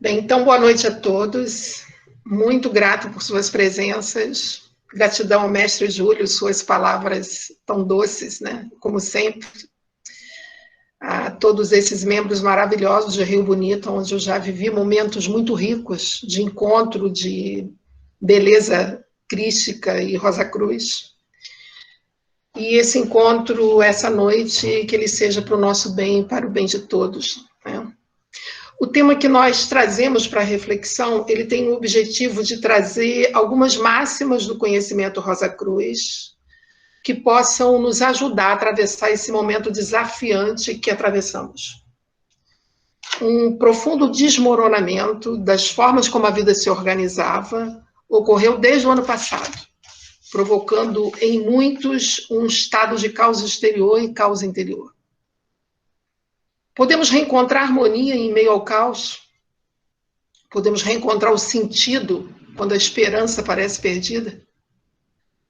Bem, então, boa noite a todos. Muito grato por suas presenças. Gratidão ao mestre Júlio, suas palavras tão doces, né? Como sempre. A todos esses membros maravilhosos de Rio Bonito, onde eu já vivi momentos muito ricos de encontro, de beleza crística e Rosa Cruz. E esse encontro, essa noite, que ele seja para o nosso bem e para o bem de todos, né? O tema que nós trazemos para a reflexão, ele tem o objetivo de trazer algumas máximas do conhecimento Rosa Cruz que possam nos ajudar a atravessar esse momento desafiante que atravessamos. Um profundo desmoronamento das formas como a vida se organizava ocorreu desde o ano passado, provocando em muitos um estado de caos exterior e caos interior. Podemos reencontrar harmonia em meio ao caos? Podemos reencontrar o sentido quando a esperança parece perdida?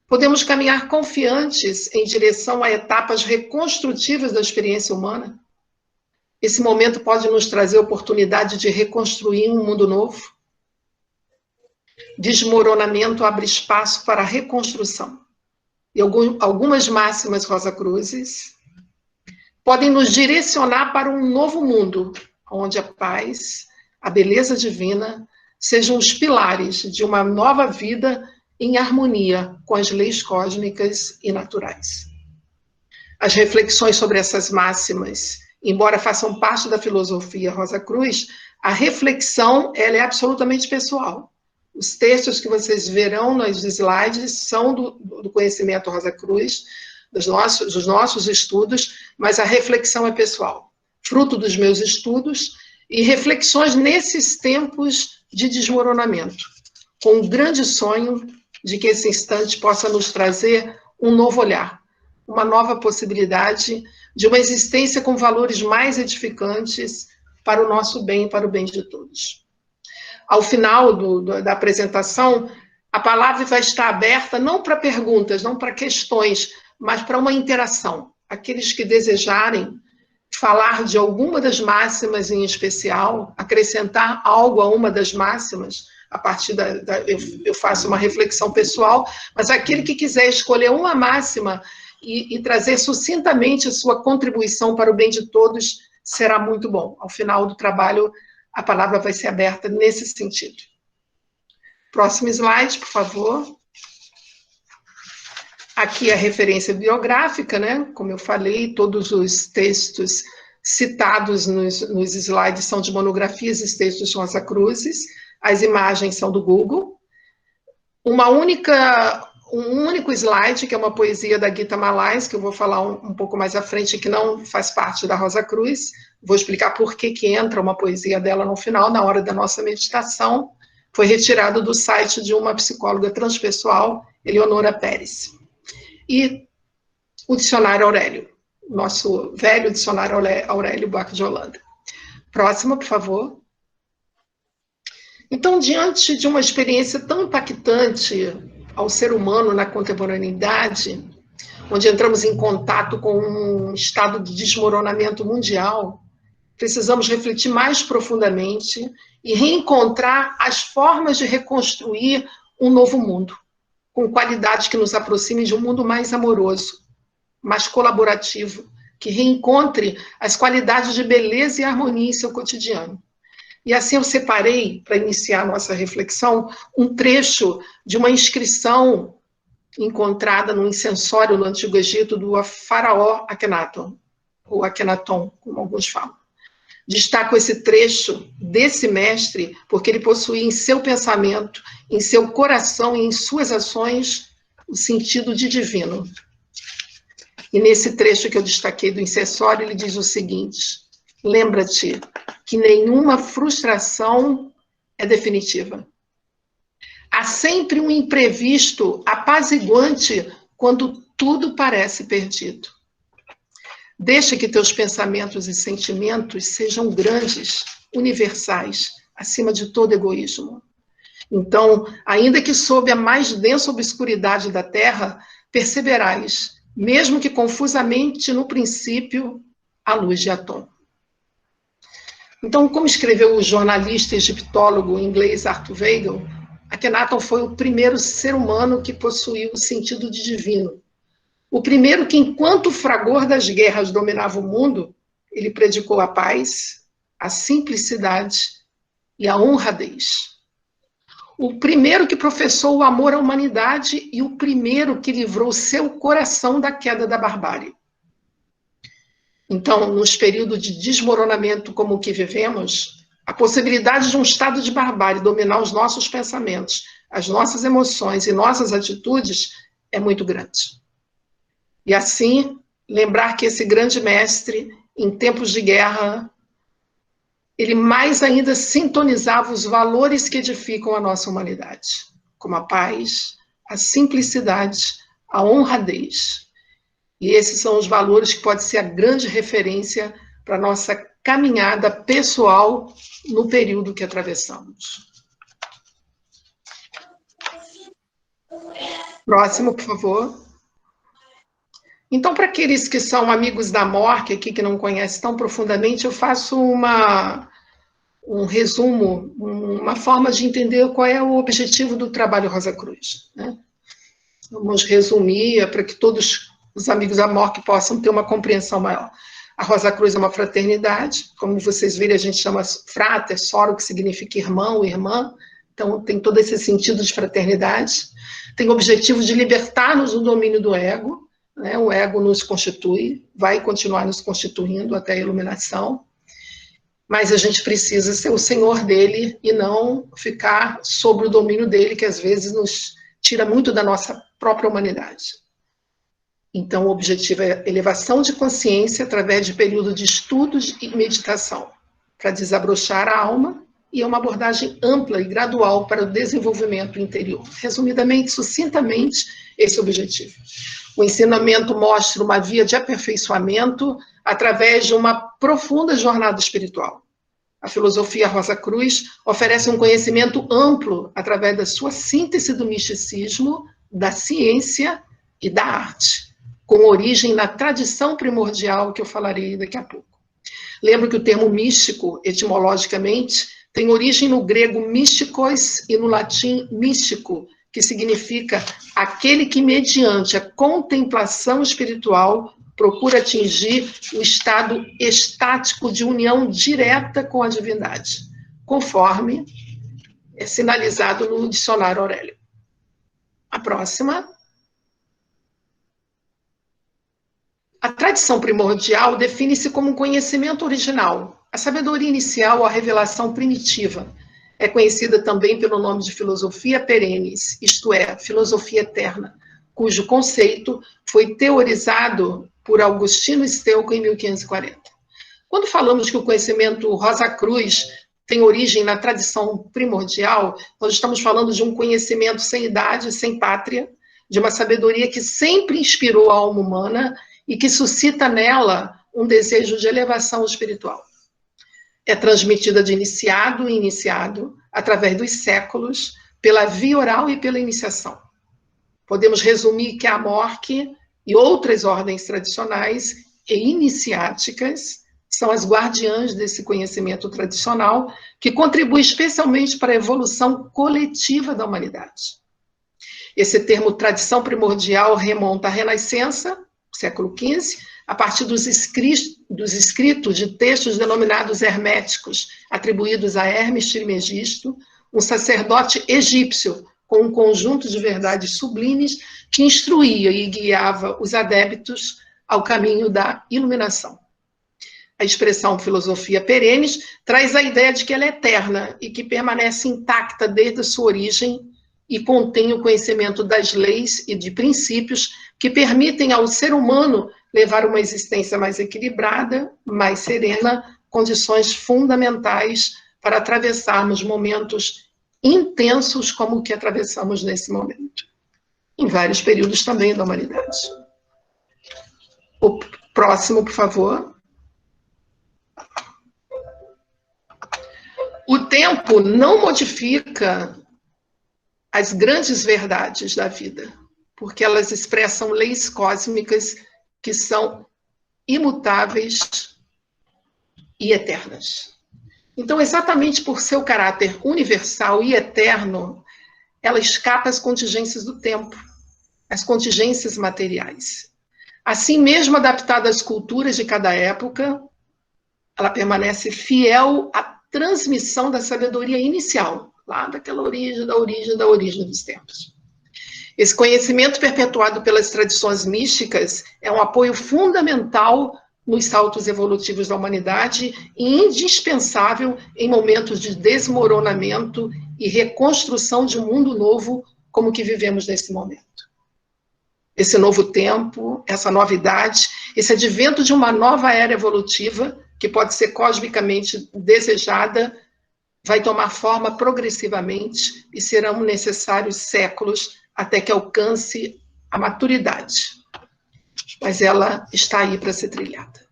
Podemos caminhar confiantes em direção a etapas reconstrutivas da experiência humana? Esse momento pode nos trazer a oportunidade de reconstruir um mundo novo? Desmoronamento abre espaço para a reconstrução. E algumas máximas Rosa Cruzes podem nos direcionar para um novo mundo, onde a paz, a beleza divina, sejam os pilares de uma nova vida em harmonia com as leis cósmicas e naturais. As reflexões sobre essas máximas, embora façam parte da filosofia Rosa Cruz, a reflexão ela é absolutamente pessoal. Os textos que vocês verão nos slides são do conhecimento Rosa Cruz, dos nossos estudos, mas a reflexão é pessoal, fruto dos meus estudos e reflexões nesses tempos de desmoronamento, com um grande sonho de que esse instante possa nos trazer um novo olhar, uma nova possibilidade de uma existência com valores mais edificantes para o nosso bem e para o bem de todos. Ao final da apresentação, a palavra vai estar aberta não para perguntas, não para questões, mas para uma interação. Aqueles que desejarem falar de alguma das máximas em especial, acrescentar algo a uma das máximas, a partir eu faço uma reflexão pessoal, mas aquele que quiser escolher uma máxima e trazer sucintamente a sua contribuição para o bem de todos, será muito bom. Ao final do trabalho, a palavra vai ser aberta nesse sentido. Próximo slide, por favor. Aqui a referência biográfica, né? Como eu falei, todos os textos citados nos slides são de monografias e textos de Rosa Cruzes. As imagens são do Google. Um único slide, que é uma poesia da Gita Malais, que eu vou falar um pouco mais à frente, que não faz parte da Rosa Cruz. Vou explicar por que entra uma poesia dela no final, na hora da nossa meditação. Foi retirado do site de uma psicóloga transpessoal, Eleonora Pérez. E o dicionário Aurélio, nosso velho dicionário Aurélio Buarque de Holanda. Próximo, por favor. Então, diante de uma experiência tão impactante ao ser humano na contemporaneidade, onde entramos em contato com um estado de desmoronamento mundial, precisamos refletir mais profundamente e reencontrar as formas de reconstruir um novo mundo, com qualidades que nos aproximem de um mundo mais amoroso, mais colaborativo, que reencontre as qualidades de beleza e harmonia em seu cotidiano. E assim eu separei, para iniciar a nossa reflexão, um trecho de uma inscrição encontrada no incensório no Antigo Egito do faraó Akhenaton, ou Akhenaton, como alguns falam. Destaco esse trecho desse mestre porque ele possui em seu pensamento, em seu coração e em suas ações o sentido de divino. E nesse trecho que eu destaquei do incensório, ele diz o seguinte: lembra-te que nenhuma frustração é definitiva. Há sempre um imprevisto apaziguante quando tudo parece perdido. Deixa que teus pensamentos e sentimentos sejam grandes, universais, acima de todo egoísmo. Então, ainda que sob a mais densa obscuridade da terra, perceberás, mesmo que confusamente no princípio, a luz de Atom. Então, como escreveu o jornalista egiptólogo inglês Arthur Weigel, Akhenaton foi o primeiro ser humano que possuiu o sentido de divino. O primeiro que, enquanto o fragor das guerras dominava o mundo, ele predicou a paz, a simplicidade e a honradez. O primeiro que professou o amor à humanidade e o primeiro que livrou seu coração da queda da barbárie. Então, nos períodos de desmoronamento como o que vivemos, a possibilidade de um estado de barbárie dominar os nossos pensamentos, as nossas emoções e nossas atitudes é muito grande. E assim, lembrar que esse grande mestre, em tempos de guerra, ele mais ainda sintonizava os valores que edificam a nossa humanidade, como a paz, a simplicidade, a honradez. E esses são os valores que podem ser a grande referência para a nossa caminhada pessoal no período que atravessamos. Próximo, por favor. Então, para aqueles que são amigos da MORC, aqui que não conhecem tão profundamente, eu faço um resumo, uma forma de entender qual é o objetivo do trabalho Rosa Cruz, né? Vamos resumir para que todos os amigos da MORC possam ter uma compreensão maior. A Rosa Cruz é uma fraternidade, como vocês viram, a gente chama frater, soro, que significa irmão, irmã, então tem todo esse sentido de fraternidade. Tem o objetivo de libertar-nos do domínio do ego, né? O ego nos constitui, vai continuar nos constituindo até a iluminação, mas a gente precisa ser o senhor dele e não ficar sob o domínio dele, que às vezes nos tira muito da nossa própria humanidade. Então, o objetivo é elevação de consciência através de período de estudos e meditação, para desabrochar a alma, e é uma abordagem ampla e gradual para o desenvolvimento interior. Resumidamente, sucintamente, esse é o objetivo. O ensinamento mostra uma via de aperfeiçoamento através de uma profunda jornada espiritual. A filosofia Rosa Cruz oferece um conhecimento amplo através da sua síntese do misticismo, da ciência e da arte, com origem na tradição primordial que eu falarei daqui a pouco. Lembro que o termo místico, etimologicamente, tem origem no grego místicos e no latim místico, que significa aquele que, mediante a contemplação espiritual, procura atingir o estado estático de união direta com a divindade, conforme é sinalizado no dicionário Aurélio. A próxima. A tradição primordial define-se como um conhecimento original, a sabedoria inicial ou a revelação primitiva. É conhecida também pelo nome de filosofia perennis, isto é, filosofia eterna, cujo conceito foi teorizado por Agostinho Steuco em 1540. Quando falamos que o conhecimento Rosa Cruz tem origem na tradição primordial, nós estamos falando de um conhecimento sem idade, sem pátria, de uma sabedoria que sempre inspirou a alma humana e que suscita nela um desejo de elevação espiritual. É transmitida de iniciado em iniciado, através dos séculos, pela via oral e pela iniciação. Podemos resumir que a MORC e outras ordens tradicionais e iniciáticas são as guardiãs desse conhecimento tradicional, que contribui especialmente para a evolução coletiva da humanidade. Esse termo tradição primordial remonta à Renascença, século XV, a partir dos escritos de textos denominados herméticos, atribuídos a Hermes Trismegisto, um sacerdote egípcio com um conjunto de verdades sublimes que instruía e guiava os adeptos ao caminho da iluminação. A expressão filosofia perennis traz a ideia de que ela é eterna e que permanece intacta desde a sua origem e contém o conhecimento das leis e de princípios que permitem ao ser humano levar uma existência mais equilibrada, mais serena, condições fundamentais para atravessarmos momentos intensos como o que atravessamos nesse momento, em vários períodos também da humanidade. O próximo, por favor. O tempo não modifica as grandes verdades da vida, porque elas expressam leis cósmicas que são imutáveis e eternas. Então, exatamente por seu caráter universal e eterno, ela escapa às contingências do tempo, às contingências materiais. Assim mesmo, adaptada às culturas de cada época, ela permanece fiel à transmissão da sabedoria inicial, lá daquela origem dos tempos. Esse conhecimento perpetuado pelas tradições místicas é um apoio fundamental nos saltos evolutivos da humanidade e indispensável em momentos de desmoronamento e reconstrução de um mundo novo como o que vivemos nesse momento. Esse novo tempo, essa novidade, esse advento de uma nova era evolutiva, que pode ser cosmicamente desejada, vai tomar forma progressivamente e serão necessários séculos até que alcance a maturidade. Mas ela está aí para ser trilhada.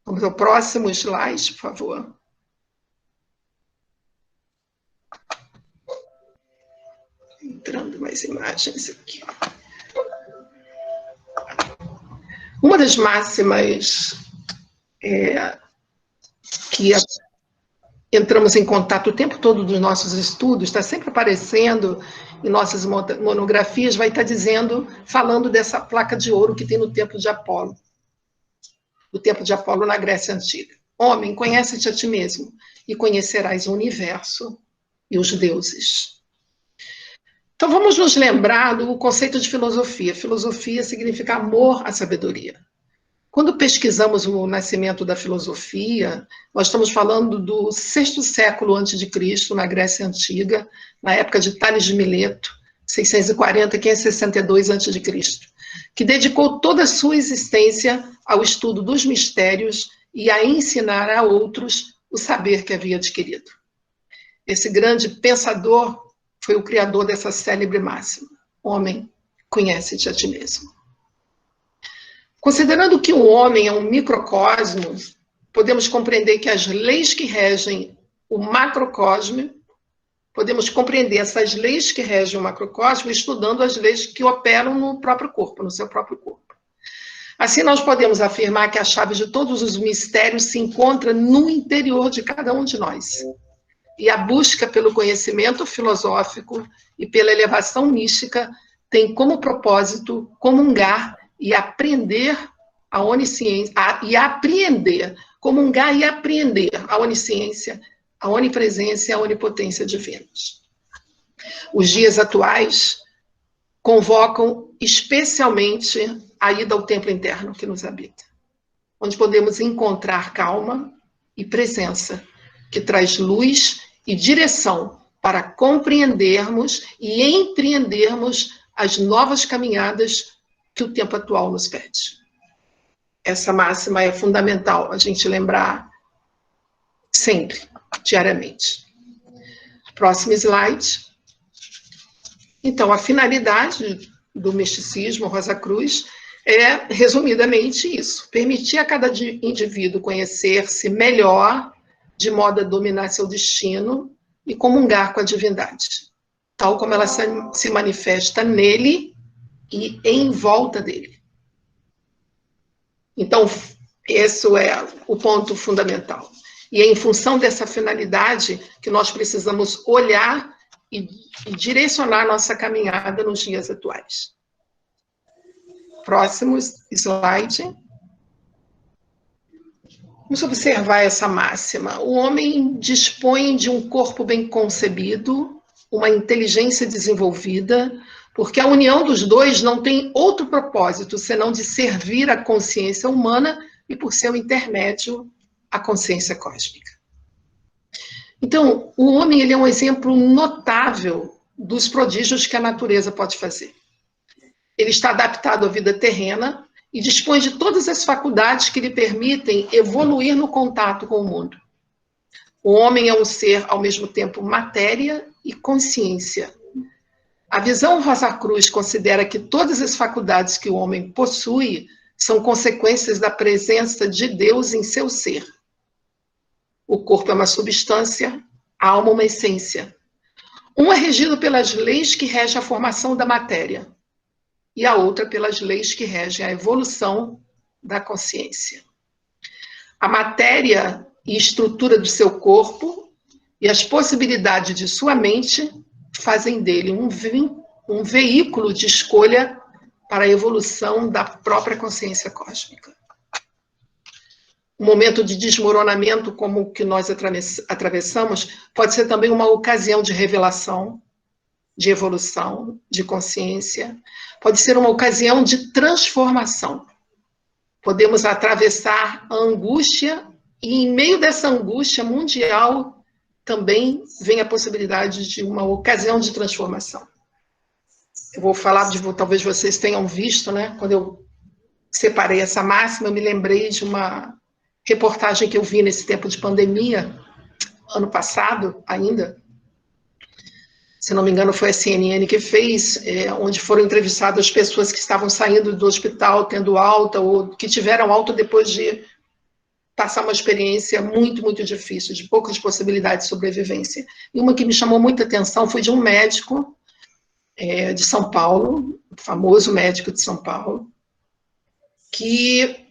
Vamos ao próximo slide, por favor. Entrando mais imagens aqui. Uma das máximas que entramos em contato o tempo todo dos nossos estudos, está sempre aparecendo em nossas monografias, vai estar falando dessa placa de ouro que tem no templo de Apolo. O templo de Apolo na Grécia Antiga. Homem, conhece-te a ti mesmo e conhecerás o universo e os deuses. Então, vamos nos lembrar do conceito de filosofia. Filosofia significa amor à sabedoria. Quando pesquisamos o nascimento da filosofia, nós estamos falando do 6º século antes de Cristo, na Grécia Antiga, na época de Tales de Mileto, 640 a 562 a.C., que dedicou toda a sua existência ao estudo dos mistérios e a ensinar a outros o saber que havia adquirido. Esse grande pensador foi o criador dessa célebre máxima: homem, conhece-te a ti mesmo. Considerando que o homem é um microcosmo, podemos compreender que as leis que regem o macrocosmo, podemos compreender essas leis que regem o macrocosmo estudando as leis que operam no próprio corpo, no seu próprio corpo. Assim, nós podemos afirmar que a chave de todos os mistérios se encontra no interior de cada um de nós. E a busca pelo conhecimento filosófico e pela elevação mística tem como propósito comungar e aprender a onisciência, comungar e apreender a onisciência, a onipresença e a onipotência divinas. Os dias atuais convocam especialmente a ida ao templo interno que nos habita, onde podemos encontrar calma e presença, que traz luz e direção para compreendermos e empreendermos as novas caminhadas que o tempo atual nos pede. Essa máxima é fundamental a gente lembrar sempre, diariamente. Próximo slide. Então, a finalidade do misticismo Rosa Cruz é, resumidamente, isso: permitir a cada indivíduo conhecer-se melhor, de modo a dominar seu destino e comungar com a divindade, tal como ela se manifesta nele e em volta dele. Então, esse é o ponto fundamental. E é em função dessa finalidade que nós precisamos olhar e direcionar nossa caminhada nos dias atuais. Próximo slide. Vamos observar essa máxima. O homem dispõe de um corpo bem concebido, uma inteligência desenvolvida, porque a união dos dois não tem outro propósito senão de servir a consciência humana e, por seu intermédio, a consciência cósmica. Então, o homem ele é um exemplo notável dos prodígios que a natureza pode fazer. Ele está adaptado à vida terrena e dispõe de todas as faculdades que lhe permitem evoluir no contato com o mundo. O homem é um ser, ao mesmo tempo, matéria e consciência. A visão Rosa Cruz considera que todas as faculdades que o homem possui são consequências da presença de Deus em seu ser. O corpo é uma substância, a alma uma essência. Um é regido pelas leis que regem a formação da matéria, e a outra pelas leis que regem a evolução da consciência. A matéria e estrutura do seu corpo e as possibilidades de sua mente fazem dele um veículo de escolha para a evolução da própria consciência cósmica. Um momento de desmoronamento como o que nós atravessamos pode ser também uma ocasião de revelação, de evolução, de consciência. Pode ser uma ocasião de transformação. Podemos atravessar a angústia e, em meio dessa angústia mundial, também vem a possibilidade de uma ocasião de transformação. Eu vou falar, talvez vocês tenham visto, né? Quando eu separei essa máxima, eu me lembrei de uma reportagem que eu vi nesse tempo de pandemia, ano passado ainda, se não me engano foi a CNN que fez, onde foram entrevistadas pessoas que estavam saindo do hospital, tendo alta, ou que tiveram alta depois de passar uma experiência muito, muito difícil, de poucas possibilidades de sobrevivência. E uma que me chamou muita atenção foi de um médico de São Paulo, famoso médico de São Paulo, que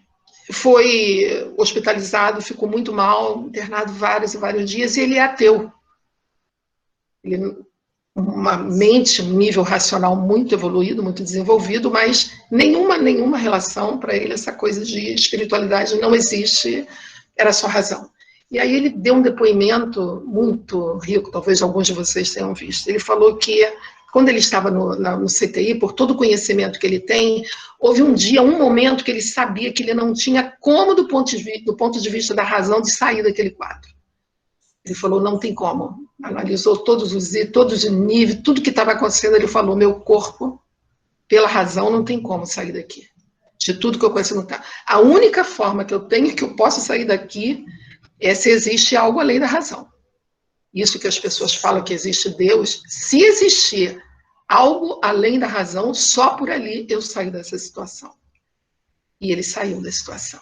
foi hospitalizado, ficou muito mal, internado vários e vários dias, e ele é ateu. Ele, uma mente, um nível racional muito evoluído, muito desenvolvido, mas nenhuma relação para ele, essa coisa de espiritualidade não existe, era só razão. E aí ele deu um depoimento muito rico, talvez alguns de vocês tenham visto. Ele falou que quando ele estava no CTI, por todo o conhecimento que ele tem, houve um dia, um momento que ele sabia que ele não tinha como, do ponto de vista da razão, de sair daquele quadro. Ele falou, não tem como. Analisou todos os níveis, tudo que estava acontecendo, ele falou, meu corpo, pela razão, não tem como sair daqui. De tudo que eu conheço não está. A única forma que eu tenho, que eu posso sair daqui, é se existe algo além da razão. Isso que as pessoas falam que existe Deus, se existir algo além da razão, só por ali eu saio dessa situação. E ele saiu da situação.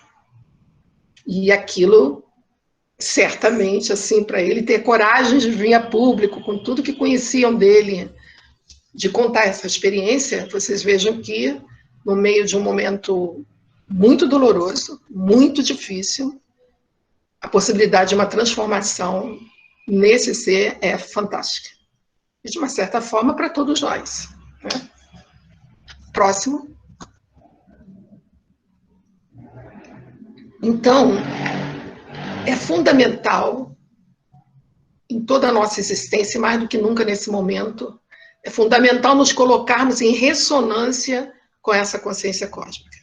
E aquilo, certamente, assim, para ele ter coragem de vir a público, com tudo que conheciam dele, de contar essa experiência, vocês vejam que, no meio de um momento muito doloroso, muito difícil, a possibilidade de uma transformação nesse ser é fantástica. E, de uma certa forma, para todos nós. Né? Próximo. Então, é fundamental, em toda a nossa existência, mais do que nunca nesse momento, é fundamental nos colocarmos em ressonância com essa consciência cósmica,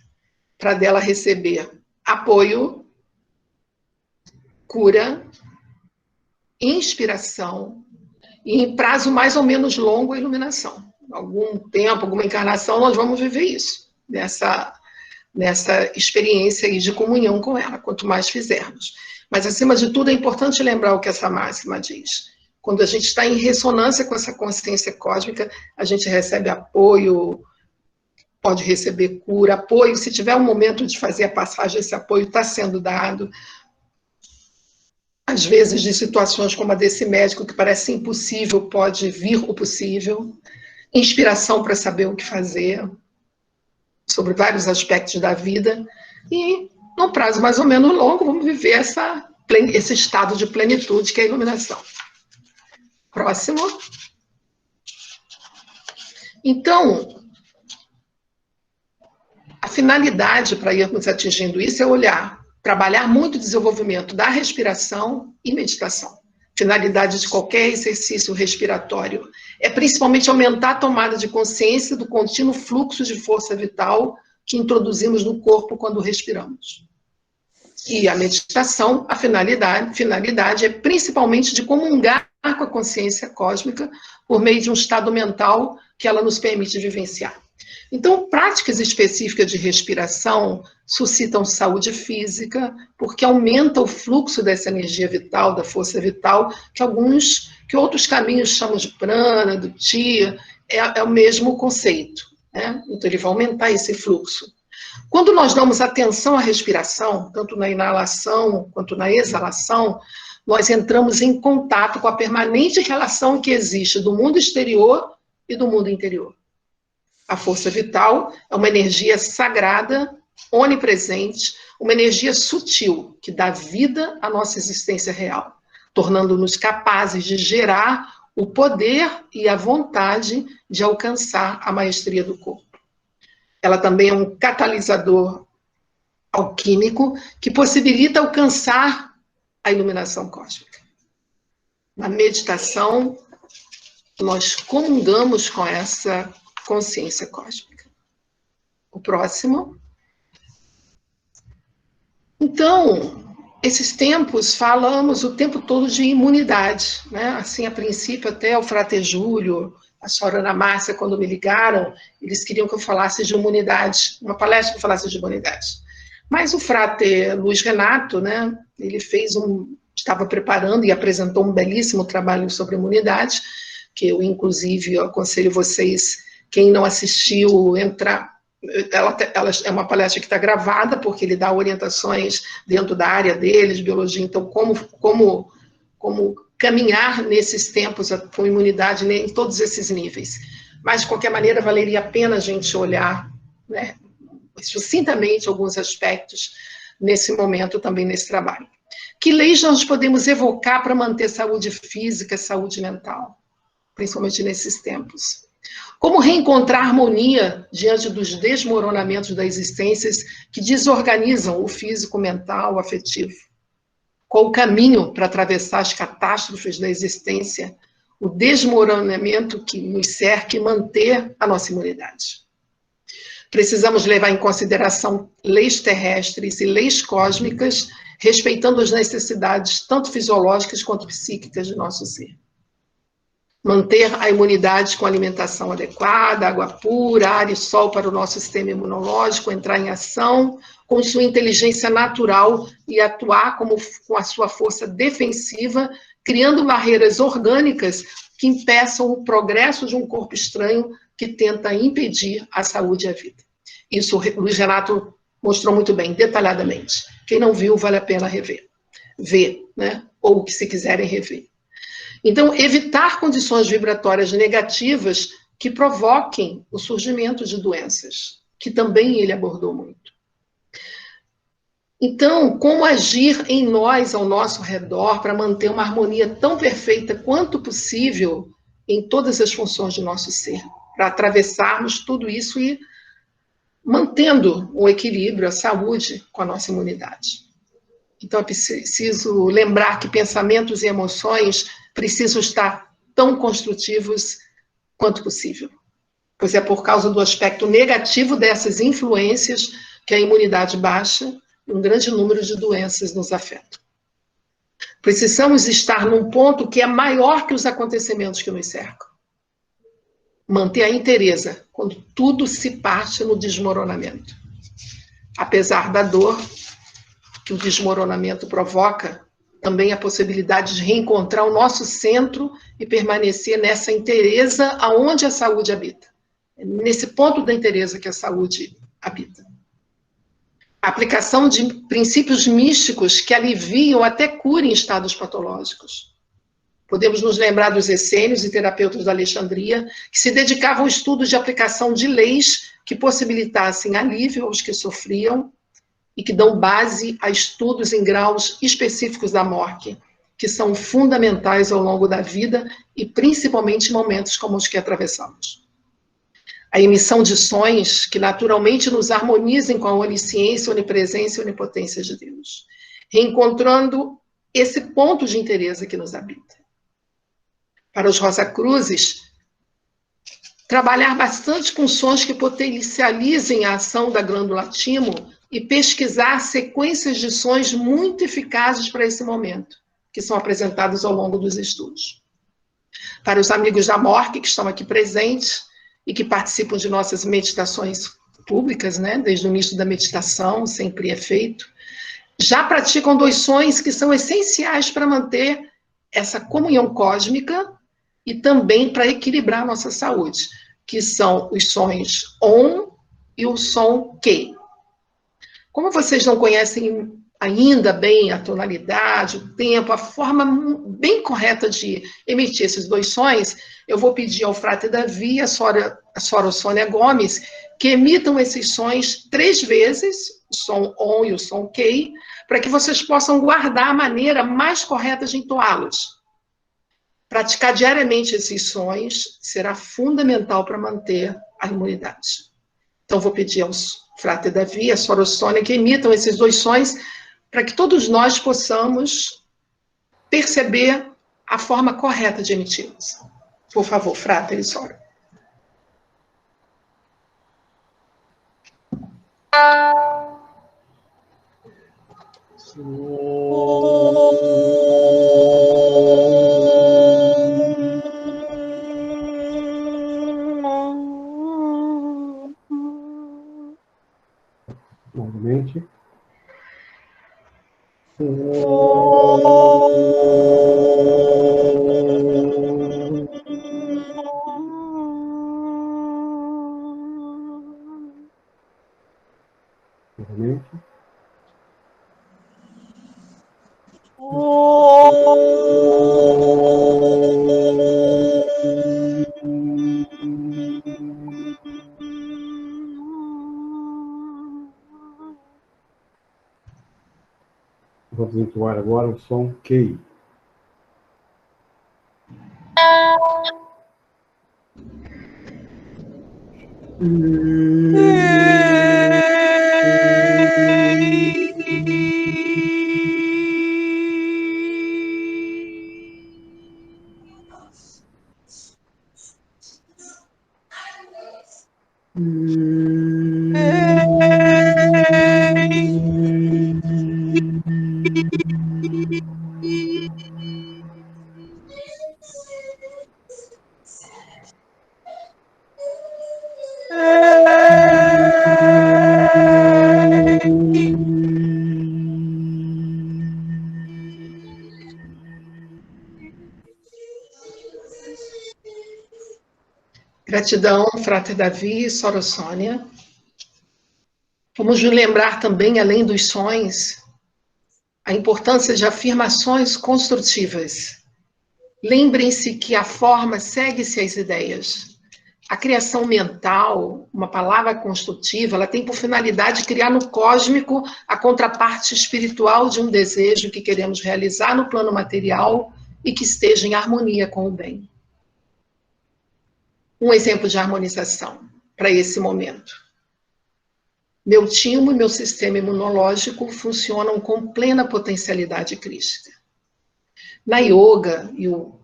para dela receber apoio, cura, inspiração e, em prazo mais ou menos longo, a iluminação. Algum tempo, alguma encarnação, nós vamos viver isso, nessa experiência aí de comunhão com ela, quanto mais fizermos. Mas, acima de tudo, é importante lembrar o que essa máxima diz. Quando a gente está em ressonância com essa consciência cósmica, a gente recebe apoio, pode receber cura, apoio. Se tiver um momento de fazer a passagem, esse apoio está sendo dado. Às vezes, de situações como a desse médico, que parece impossível, pode vir o possível. Inspiração para saber o que fazer, sobre vários aspectos da vida. E, num prazo mais ou menos longo, vamos viver esse estado de plenitude, que é a iluminação. Próximo. Então, a finalidade para irmos atingindo isso é trabalhar muito o desenvolvimento da respiração e meditação. Finalidade de qualquer exercício respiratório é principalmente aumentar a tomada de consciência do contínuo fluxo de força vital que introduzimos no corpo quando respiramos. E a meditação, a finalidade é principalmente de comungar com a consciência cósmica por meio de um estado mental que ela nos permite vivenciar. Então, práticas específicas de respiração suscitam saúde física, porque aumenta o fluxo dessa energia vital, da força vital, que outros caminhos chamam de prana, do chi, é o mesmo conceito. Né? Então, ele vai aumentar esse fluxo. Quando nós damos atenção à respiração, tanto na inalação quanto na exalação, nós entramos em contato com a permanente relação que existe do mundo exterior e do mundo interior. A força vital é uma energia sagrada, onipresente, uma energia sutil que dá vida à nossa existência real, tornando-nos capazes de gerar o poder e a vontade de alcançar a maestria do corpo. Ela também é um catalisador alquímico que possibilita alcançar a iluminação cósmica. Na meditação, nós comungamos com essa consciência cósmica. O próximo. Então, esses tempos, falamos o tempo todo de imunidade, né? Assim, a princípio, até o Frate Júlio, a senhora Ana Márcia, quando me ligaram, eles queriam que eu falasse de imunidade, uma palestra que eu falasse de imunidade. Mas o Frate Luiz Renato, né, ele estava preparando e apresentou um belíssimo trabalho sobre imunidade, que eu, inclusive, aconselho vocês, quem não assistiu, entrar. Ela é uma palestra que está gravada, porque ele dá orientações dentro da área dele, de biologia, então como caminhar nesses tempos com imunidade, né, em todos esses níveis. Mas, de qualquer maneira, valeria a pena a gente olhar, né, sucintamente alguns aspectos nesse momento também nesse trabalho. Que leis nós podemos evocar para manter saúde física, saúde mental, principalmente nesses tempos? Como reencontrar harmonia diante dos desmoronamentos das existências que desorganizam o físico, mental, o afetivo? Qual o caminho para atravessar as catástrofes da existência, o desmoronamento que nos cerca e manter a nossa imunidade? Precisamos levar em consideração leis terrestres e leis cósmicas, respeitando as necessidades tanto fisiológicas quanto psíquicas de nosso ser. Manter a imunidade com alimentação adequada, água pura, ar e sol para o nosso sistema imunológico entrar em ação, com sua inteligência natural e atuar com a sua força defensiva, criando barreiras orgânicas que impeçam o progresso de um corpo estranho que tenta impedir a saúde e a vida. Isso o Luiz Renato mostrou muito bem, detalhadamente. Quem não viu, vale a pena rever. Ver, né? Ou que se quiserem rever. Então, evitar condições vibratórias negativas que provoquem o surgimento de doenças, que também ele abordou muito. Então, como agir em nós, ao nosso redor, para manter uma harmonia tão perfeita quanto possível em todas as funções do nosso ser, para atravessarmos tudo isso e mantendo o equilíbrio, a saúde com a nossa imunidade. Então, é preciso lembrar que pensamentos e emoções precisam estar tão construtivos quanto possível, pois é por causa do aspecto negativo dessas influências que a imunidade baixa e um grande número de doenças nos afetam. Precisamos estar num ponto que é maior que os acontecimentos que nos cercam. Manter a inteireza quando tudo se parte no desmoronamento. Apesar da dor que o desmoronamento provoca, também a possibilidade de reencontrar o nosso centro e permanecer nessa inteireza aonde a saúde habita. É nesse ponto da inteireza que a saúde habita. A aplicação de princípios místicos que aliviam até curem estados patológicos. Podemos nos lembrar dos essênios e terapeutas da Alexandria, que se dedicavam ao estudo de aplicação de leis que possibilitassem alívio aos que sofriam e que dão base a estudos em graus específicos da morte, que são fundamentais ao longo da vida e principalmente em momentos como os que atravessamos. A emissão de sons que naturalmente nos harmonizem com a onisciência, onipresença e onipotência de Deus, reencontrando esse ponto de inteireza que nos habita. Para os Rosacruzes, trabalhar bastante com sons que potencializem a ação da glândula timo e pesquisar sequências de sons muito eficazes para esse momento, que são apresentados ao longo dos estudos. Para os amigos da MORC, que estão aqui presentes e que participam de nossas meditações públicas, né, desde o início da meditação, sempre é feito, já praticam 2 sons que são essenciais para manter essa comunhão cósmica e também para equilibrar a nossa saúde, que são os sons OM e o som K. Como vocês não conhecem ainda bem a tonalidade, o tempo, a forma bem correta de emitir esses 2 sons, eu vou pedir ao Frate Davi e a Sora Sônia Gomes que emitam esses sons 3 vezes, o som ON e o som KEI, para que vocês possam guardar a maneira mais correta de entoá-los. Praticar diariamente esses sons será fundamental para manter a imunidade. Então, vou pedir aos Frater Davi e a Sora Sônia que emitam esses 2 sons para que todos nós possamos perceber a forma correta de emiti-los. Por favor, Frater e Sora. Novamente. Novamente. Vamos entoar agora o som KEI. Gratidão, Frater Davi e Sora Sônia. Vamos nos lembrar também, além dos sons, a importância de afirmações construtivas. Lembrem-se que a forma segue-se às ideias. A criação mental, uma palavra construtiva, ela tem por finalidade criar no cósmico a contraparte espiritual de um desejo que queremos realizar no plano material e que esteja em harmonia com o bem. Um exemplo de harmonização para esse momento. Meu timo e meu sistema imunológico funcionam com plena potencialidade crística. Na yoga, e o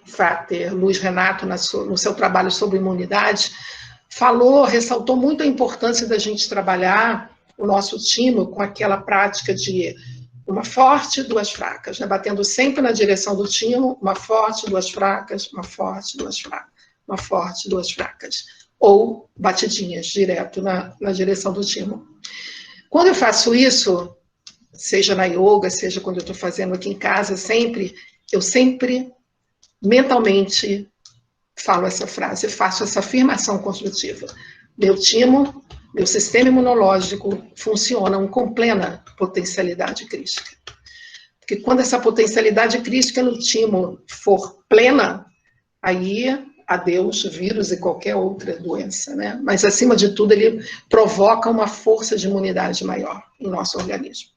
Frater Luiz Renato, no seu trabalho sobre imunidade, ressaltou muito a importância da gente trabalhar o nosso timo com aquela prática de uma forte, 2 fracas, né? Batendo sempre na direção do timo, uma forte, 2 fracas, uma forte, 2 fracas, uma forte, 2 fracas. Ou batidinhas, direto na direção do timo. Quando eu faço isso, seja na yoga, seja quando eu estou fazendo aqui em casa, eu sempre mentalmente falo essa frase, faço essa afirmação construtiva. Meu timo, meu sistema imunológico funcionam com plena potencialidade crística. Porque quando essa potencialidade crística no timo for plena, aí adeus vírus e qualquer outra doença, né? Mas, acima de tudo, ele provoca uma força de imunidade maior em nosso organismo.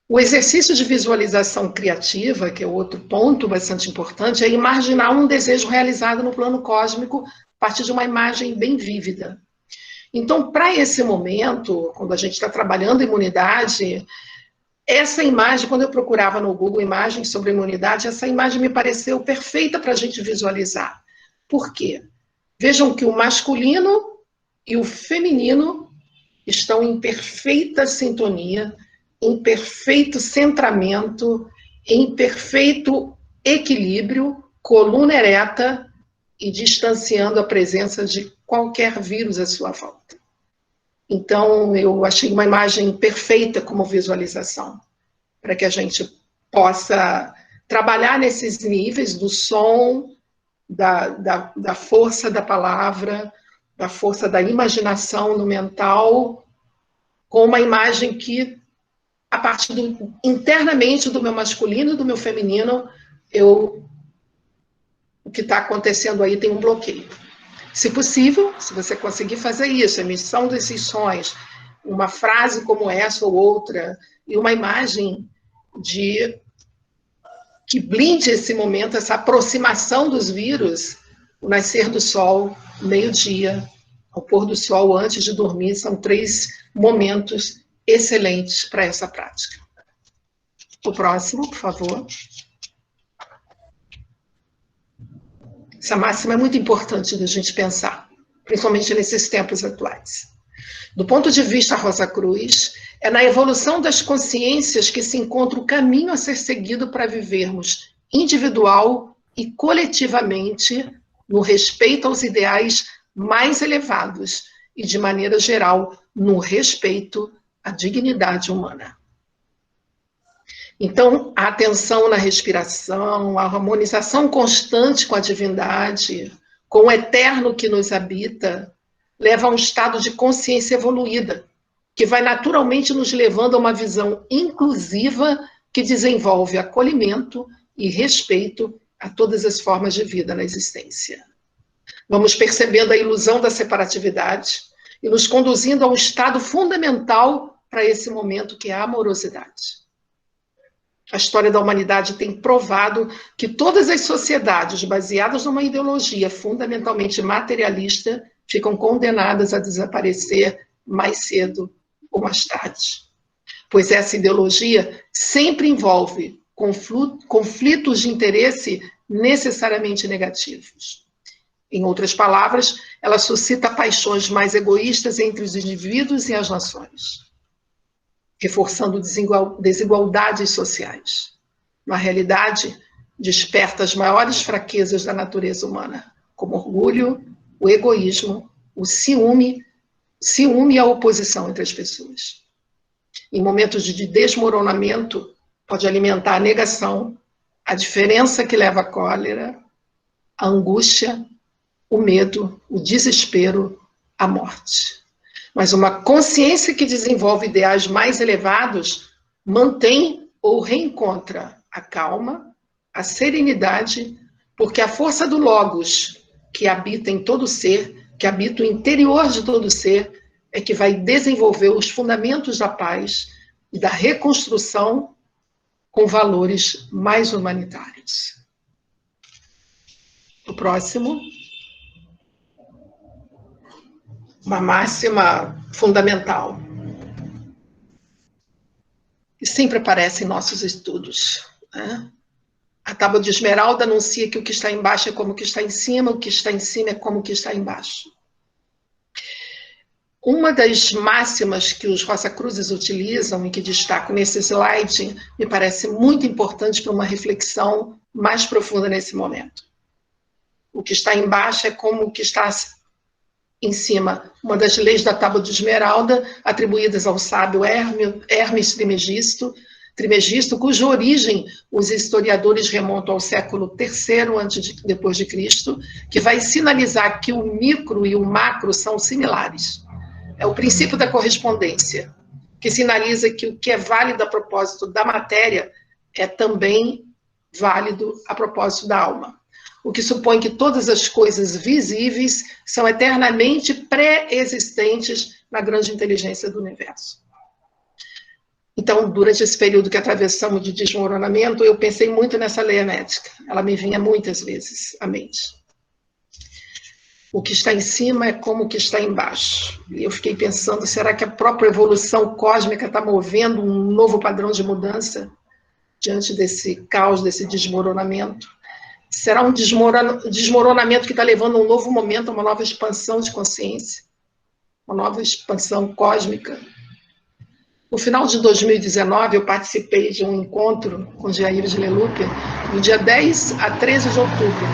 O exercício de visualização criativa, que é outro ponto bastante importante, é imaginar um desejo realizado no plano cósmico a partir de uma imagem bem vívida. Então, para esse momento, quando a gente está trabalhando imunidade, essa imagem, quando eu procurava no Google imagens sobre imunidade, essa imagem me pareceu perfeita para a gente visualizar. Por quê? Vejam que o masculino e o feminino estão em perfeita sintonia, em perfeito centramento, em perfeito equilíbrio, coluna ereta e distanciando a presença de qualquer vírus à sua volta. Então, eu achei uma imagem perfeita como visualização, para que a gente possa trabalhar nesses níveis do som, da força da palavra, da força da imaginação no mental, com uma imagem que, a partir internamente do meu masculino e do meu feminino, o que está acontecendo aí tem um bloqueio. Se possível, se você conseguir fazer isso, emissão desses sons, uma frase como essa ou outra, e uma imagem que blinde esse momento, essa aproximação dos vírus, o nascer do sol, meio-dia, ao pôr do sol antes de dormir, são 3 momentos excelentes para essa prática. O próximo, por favor. Essa máxima é muito importante da gente pensar, principalmente nesses tempos atuais. Do ponto de vista Rosa Cruz, é na evolução das consciências que se encontra o caminho a ser seguido para vivermos individual e coletivamente no respeito aos ideais mais elevados e, de maneira geral, no respeito à dignidade humana. Então, a atenção na respiração, a harmonização constante com a divindade, com o eterno que nos habita, leva a um estado de consciência evoluída, que vai naturalmente nos levando a uma visão inclusiva que desenvolve acolhimento e respeito a todas as formas de vida na existência. Vamos percebendo a ilusão da separatividade e nos conduzindo a um estado fundamental para esse momento, que é a amorosidade. A história da humanidade tem provado que todas as sociedades baseadas numa ideologia fundamentalmente materialista ficam condenadas a desaparecer mais cedo ou mais tarde. Pois essa ideologia sempre envolve conflitos de interesse necessariamente negativos. Em outras palavras, ela suscita paixões mais egoístas entre os indivíduos e as nações, reforçando desigualdades sociais. Na realidade, desperta as maiores fraquezas da natureza humana, como orgulho, o egoísmo, o ciúme e a oposição entre as pessoas. Em momentos de desmoronamento, pode alimentar a negação, a diferença que leva à cólera, a angústia, o medo, o desespero, a morte. Mas uma consciência que desenvolve ideais mais elevados mantém ou reencontra a calma, a serenidade, porque a força do Logos, que habita em todo ser, que habita o interior de todo ser, é que vai desenvolver os fundamentos da paz e da reconstrução com valores mais humanitários. O próximo. Uma máxima fundamental, que sempre aparece em nossos estudos, né? A tábua de esmeralda anuncia que o que está embaixo é como o que está em cima, o que está em cima é como o que está embaixo. Uma das máximas que os Rosa Cruzes utilizam e que destaco nesse slide me parece muito importante para uma reflexão mais profunda nesse momento. O que está embaixo é como o que está em cima, uma das leis da Tábua de Esmeralda, atribuídas ao sábio Hermes Trimegisto, cuja origem os historiadores remontam ao século III depois de Cristo, que vai sinalizar que o micro e o macro são similares. É o princípio da correspondência, que sinaliza que o que é válido a propósito da matéria é também válido a propósito da alma. O que supõe que todas as coisas visíveis são eternamente pré-existentes na grande inteligência do universo. Então, durante esse período que atravessamos de desmoronamento, eu pensei muito nessa lei hermética. Ela me vinha muitas vezes à mente. O que está em cima é como o que está embaixo. E eu fiquei pensando, será que a própria evolução cósmica está movendo um novo padrão de mudança diante desse caos, desse desmoronamento? Será um desmoronamento que está levando a um novo momento, a uma nova expansão de consciência, uma nova expansão cósmica. No final de 2019, eu participei de um encontro com Jair de Leloup, no dia 10 a 13 de outubro.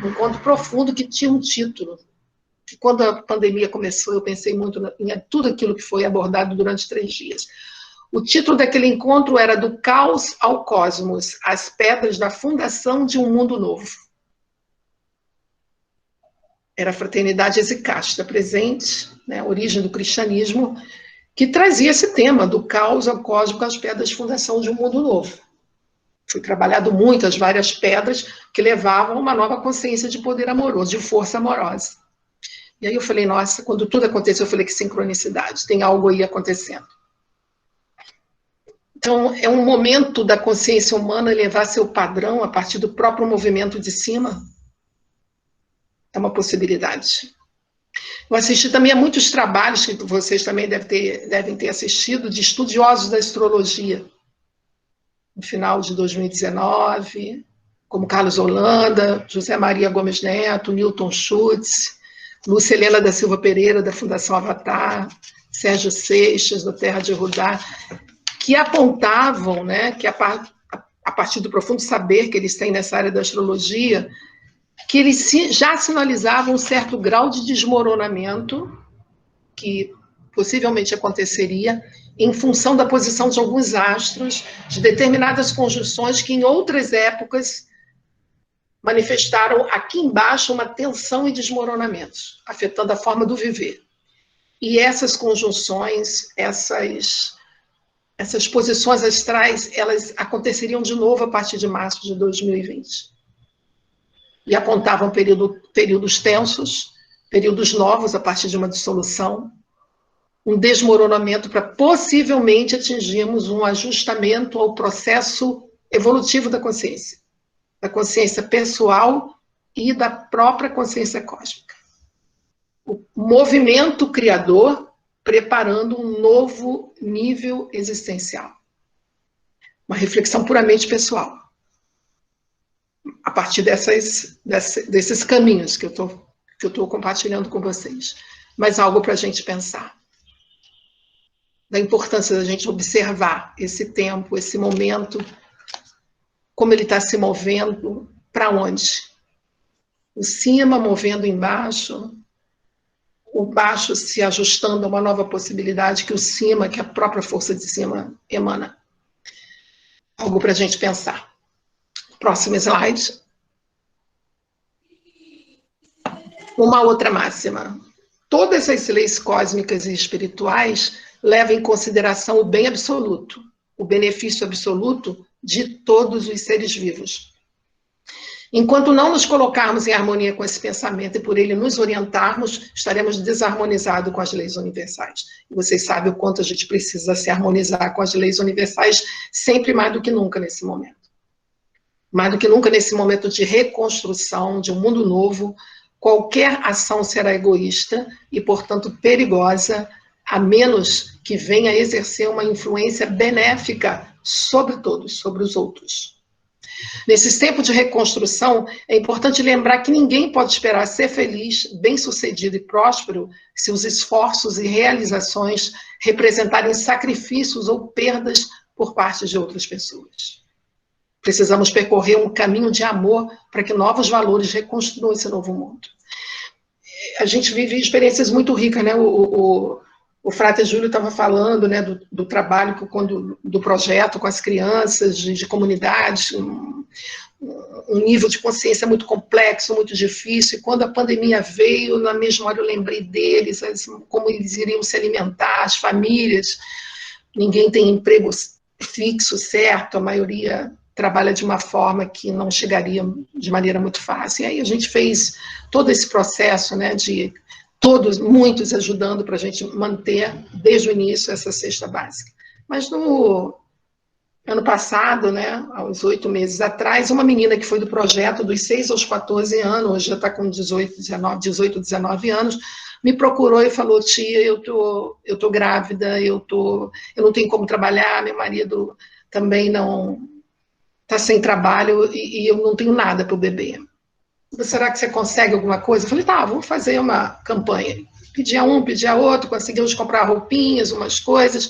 Um encontro profundo que tinha um título. E quando a pandemia começou, eu pensei muito em tudo aquilo que foi abordado durante 3 dias. O título daquele encontro era Do Caos ao Cosmos, as pedras da fundação de um mundo novo. Era a fraternidade exicasta presente, né, a origem do cristianismo, que trazia esse tema do caos ao cosmos, as pedras de fundação de um mundo novo. Foi trabalhado muito as várias pedras que levavam a uma nova consciência de poder amoroso, de força amorosa. E aí eu falei, nossa, quando tudo aconteceu, eu falei que sincronicidade, tem algo aí acontecendo. Então, é um momento da consciência humana elevar seu padrão a partir do próprio movimento de cima. É uma possibilidade. Eu assisti também a muitos trabalhos que vocês também devem ter assistido, de estudiosos da astrologia, no final de 2019, como Carlos Holanda, José Maria Gomes Neto, Newton Schultz, Lúcia Helena da Silva Pereira, da Fundação Avatar, Sérgio Seixas, da Terra de Rudá, que apontavam, né, que a partir do profundo saber que eles têm nessa área da astrologia, que eles já sinalizavam um certo grau de desmoronamento que possivelmente aconteceria em função da posição de alguns astros, de determinadas conjunções que em outras épocas manifestaram aqui embaixo uma tensão e desmoronamentos, afetando a forma do viver. E essas conjunções, essas posições astrais, elas aconteceriam de novo a partir de março de 2020. E apontavam períodos tensos, períodos novos a partir de uma dissolução, um desmoronamento para possivelmente atingirmos um ajustamento ao processo evolutivo da consciência pessoal e da própria consciência cósmica. O movimento criador preparando um novo nível existencial. Uma reflexão puramente pessoal. A partir desses caminhos que eu estou compartilhando com vocês. Mas algo para a gente pensar. Da importância da gente observar esse tempo, esse momento, como ele está se movendo, para onde? O cima movendo embaixo, o baixo se ajustando a uma nova possibilidade que o cima, que a própria força de cima emana. Algo para a gente pensar. Próximo slide. Uma outra máxima. Todas as leis cósmicas e espirituais levam em consideração o bem absoluto, o benefício absoluto de todos os seres vivos. Enquanto não nos colocarmos em harmonia com esse pensamento e por ele nos orientarmos, estaremos desarmonizados com as leis universais. E vocês sabem o quanto a gente precisa se harmonizar com as leis universais, sempre mais do que nunca nesse momento. Mais do que nunca nesse momento de reconstrução, de um mundo novo, qualquer ação será egoísta e, portanto, perigosa, a menos que venha a exercer uma influência benéfica sobre todos, sobre os outros. Nesses tempos de reconstrução, é importante lembrar que ninguém pode esperar ser feliz, bem-sucedido e próspero se os esforços e realizações representarem sacrifícios ou perdas por parte de outras pessoas. Precisamos percorrer um caminho de amor para que novos valores reconstruam esse novo mundo. A gente vive experiências muito ricas, né? O Frate Júlio estava falando, né, do trabalho, do projeto com as crianças, de comunidades, um nível de consciência muito complexo, muito difícil, e quando a pandemia veio, na mesma hora eu lembrei deles, como eles iriam se alimentar, as famílias, ninguém tem emprego fixo, certo, a maioria trabalha de uma forma que não chegaria de maneira muito fácil, e aí a gente fez todo esse processo, né, de muitos ajudando para a gente manter, desde o início, essa cesta básica. Mas no ano passado, né, há uns 8 meses atrás, uma menina que foi do projeto dos 6 aos 14 anos, hoje já está com 18, 19 anos, me procurou e falou: tia, eu tô grávida, eu não tenho como trabalhar, meu marido também não está sem trabalho e eu não tenho nada para o bebê. Será que você consegue alguma coisa? Eu falei, tá, vamos fazer uma campanha. Pedi a um, pedi a outro, conseguimos comprar roupinhas, umas coisas,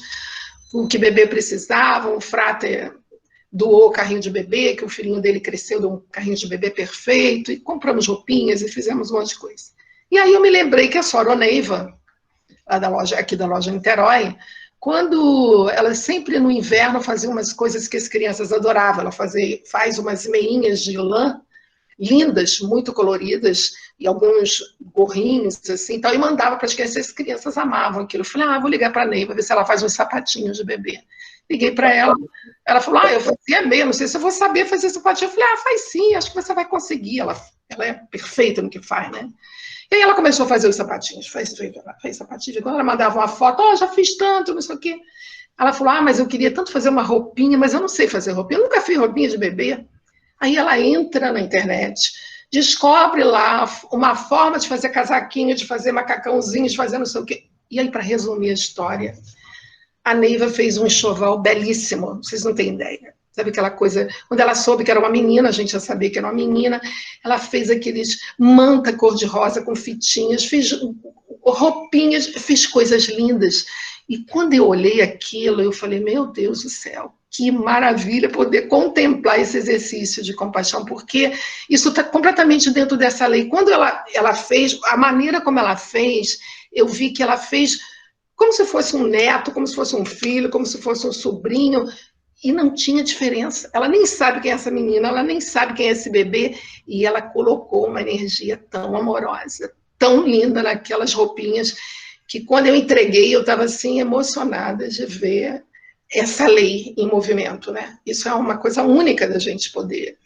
o que o bebê precisava, um frate doou o carrinho de bebê, que o filhinho dele cresceu, deu um carrinho de bebê perfeito, e compramos roupinhas e fizemos um monte de coisa. E aí eu me lembrei que a Sora Neiva, aqui da loja Niterói, quando ela sempre no inverno fazia umas coisas que as crianças adoravam, ela faz umas meinhas de lã, lindas, muito coloridas, e alguns gorrinhos, assim, então, e mandava para as crianças amavam aquilo. Eu falei, vou ligar para a Neiva, ver se ela faz uns sapatinhos de bebê. Liguei para ela, ela falou, eu fazia meio, não sei se eu vou saber fazer sapatinho. Eu falei, faz sim, acho que você vai conseguir. Ela é perfeita no que faz, né? E aí ela começou a fazer os sapatinhos, fez sapatinho. Quando ela mandava uma foto, já fiz tanto, não sei o quê. Ela falou, mas eu queria tanto fazer uma roupinha, mas eu não sei fazer roupinha, eu nunca fiz roupinha de bebê. Aí ela entra na internet, descobre lá uma forma de fazer casaquinho, de fazer macacãozinho, de fazer não sei o quê. E aí, para resumir a história, a Neiva fez um enxoval belíssimo, vocês não têm ideia. Sabe aquela coisa, quando ela soube que era uma menina, a gente já sabia que era uma menina, ela fez aqueles manta cor-de-rosa com fitinhas, fez roupinhas, fez coisas lindas. E quando eu olhei aquilo, eu falei, meu Deus do céu, que maravilha poder contemplar esse exercício de compaixão, porque isso está completamente dentro dessa lei. Quando ela fez, a maneira como ela fez, eu vi que ela fez como se fosse um neto, como se fosse um filho, como se fosse um sobrinho, e não tinha diferença. Ela nem sabe quem é essa menina, ela nem sabe quem é esse bebê, e ela colocou uma energia tão amorosa, tão linda naquelas roupinhas, que quando eu entreguei, eu estava assim emocionada de ver essa lei em movimento, né? Isso é uma coisa única da gente poder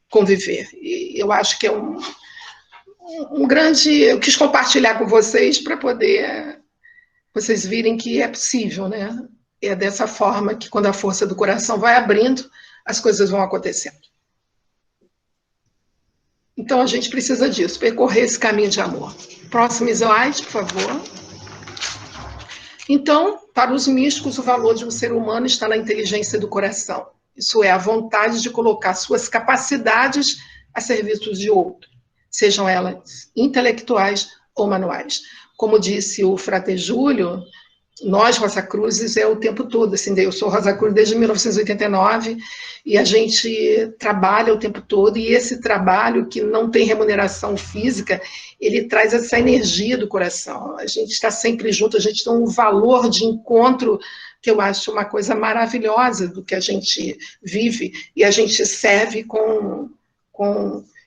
conviver. E eu acho que é um grande... Eu quis compartilhar com vocês para poder vocês virem que é possível, né? É dessa forma que, quando a força do coração vai abrindo, as coisas vão acontecendo. Então, a gente precisa disso, percorrer esse caminho de amor. Próximo slide, por favor. Então, para os místicos, o valor de um ser humano está na inteligência do coração. Isso é, a vontade de colocar suas capacidades a serviço de outro, sejam elas intelectuais ou manuais. Como disse o Frate Júlio, nós, Rosa Cruzes, é o tempo todo. Assim, eu sou Rosa Cruz desde 1989 e a gente trabalha o tempo todo. E esse trabalho, que não tem remuneração física, ele traz essa energia do coração. A gente está sempre junto, a gente tem um valor de encontro que eu acho uma coisa maravilhosa do que a gente vive, e a gente serve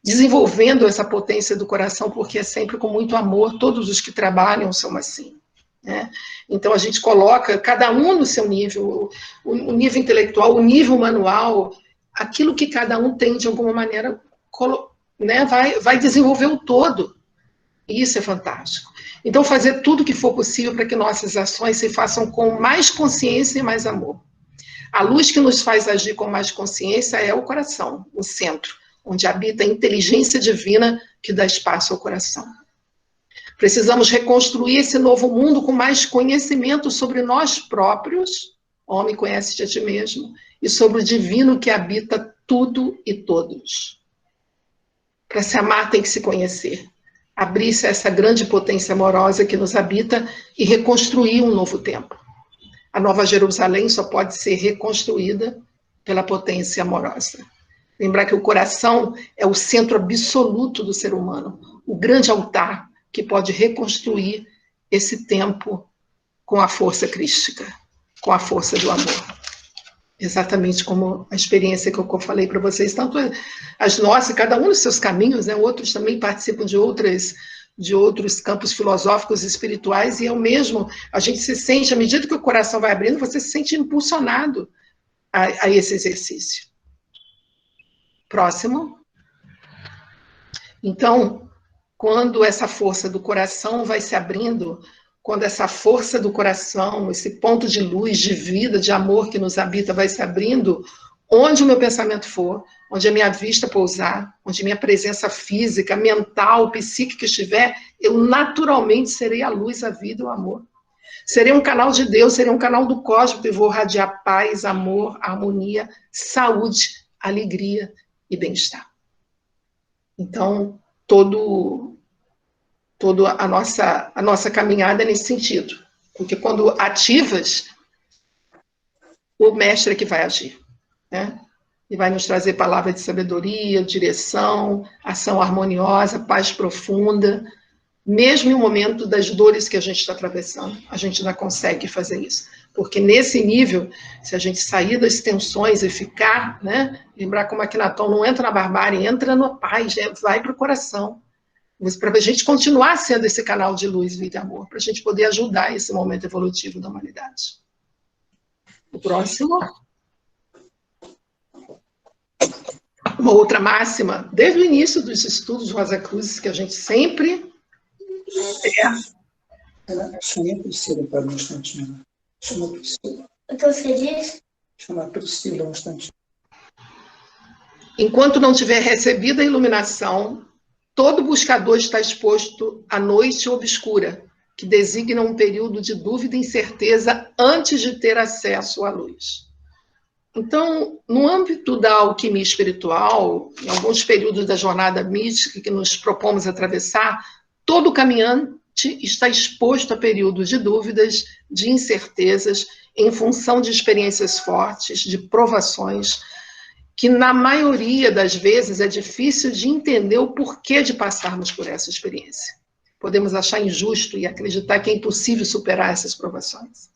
desenvolvendo essa potência do coração, porque é sempre com muito amor. Todos os que trabalham são assim. Né? Então, a gente coloca cada um no seu nível, o nível intelectual, o nível manual, aquilo que cada um tem, de alguma maneira, né, vai desenvolver o todo. E isso é fantástico. Então, fazer tudo o que for possível para que nossas ações se façam com mais consciência e mais amor. A luz que nos faz agir com mais consciência é o coração, o centro, onde habita a inteligência divina que dá espaço ao coração. Precisamos reconstruir esse novo mundo com mais conhecimento sobre nós próprios, homem, conhece-te a ti mesmo, e sobre o divino que habita tudo e todos. Para se amar tem que se conhecer, abrir-se a essa grande potência amorosa que nos habita e reconstruir um novo tempo. A Nova Jerusalém só pode ser reconstruída pela potência amorosa. Lembrar que o coração é o centro absoluto do ser humano, o grande altar que pode reconstruir esse tempo com a força crística, com a força do amor. Exatamente como a experiência que eu falei para vocês, tanto as nossas, cada um nos seus caminhos, né? Outros também participam de outros campos filosóficos e espirituais, e eu mesmo, a gente se sente, à medida que o coração vai abrindo, você se sente impulsionado a esse exercício. Próximo. Então, quando essa força do coração vai se abrindo, quando essa força do coração, esse ponto de luz, de vida, de amor que nos habita vai se abrindo, onde o meu pensamento for, onde a minha vista pousar, onde minha presença física, mental, psíquica estiver, eu naturalmente serei a luz, a vida e o amor. Serei um canal de Deus, serei um canal do cósmico e vou radiar paz, amor, harmonia, saúde, alegria e bem-estar. Então, toda a nossa caminhada é nesse sentido. Porque quando ativas, o mestre é que vai agir, né? E vai nos trazer palavras de sabedoria, direção, ação harmoniosa, paz profunda. Mesmo no momento das dores que a gente está atravessando, a gente ainda consegue fazer isso. Porque nesse nível, se a gente sair das tensões e ficar, né? Lembrar como Akhenaton não entra na barbárie, entra na paz, vai para o coração. Para a gente continuar sendo esse canal de luz, vida e amor, para a gente poder ajudar esse momento evolutivo da humanidade. O próximo. Uma outra máxima, desde o início dos estudos Rosa Cruzes, que a gente sempre... Chama a Priscila para um instantinho. Chama a Priscila. O que você disse? Chama a Priscila um instantinho. Enquanto não tiver recebido a iluminação, todo buscador está exposto à noite obscura, que designa um período de dúvida e incerteza antes de ter acesso à luz. Então, no âmbito da alquimia espiritual, em alguns períodos da jornada mística que nos propomos atravessar, todo caminhante está exposto a períodos de dúvidas, de incertezas, em função de experiências fortes, de provações, que na maioria das vezes é difícil de entender o porquê de passarmos por essa experiência. Podemos achar injusto e acreditar que é impossível superar essas provações.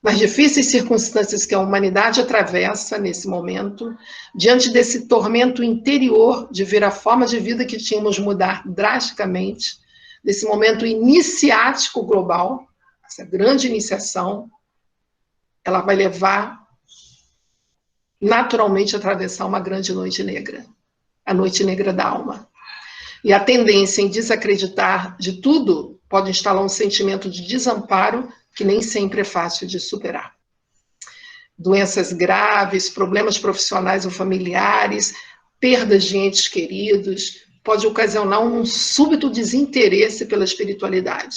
Nas difíceis circunstâncias que a humanidade atravessa nesse momento, diante desse tormento interior de ver a forma de vida que tínhamos mudar drasticamente, desse momento iniciático global, essa grande iniciação, ela vai levar naturalmente a atravessar uma grande noite negra, a noite negra da alma. E a tendência em desacreditar de tudo pode instalar um sentimento de desamparo que nem sempre é fácil de superar. Doenças graves, problemas profissionais ou familiares, perdas de entes queridos, pode ocasionar um súbito desinteresse pela espiritualidade,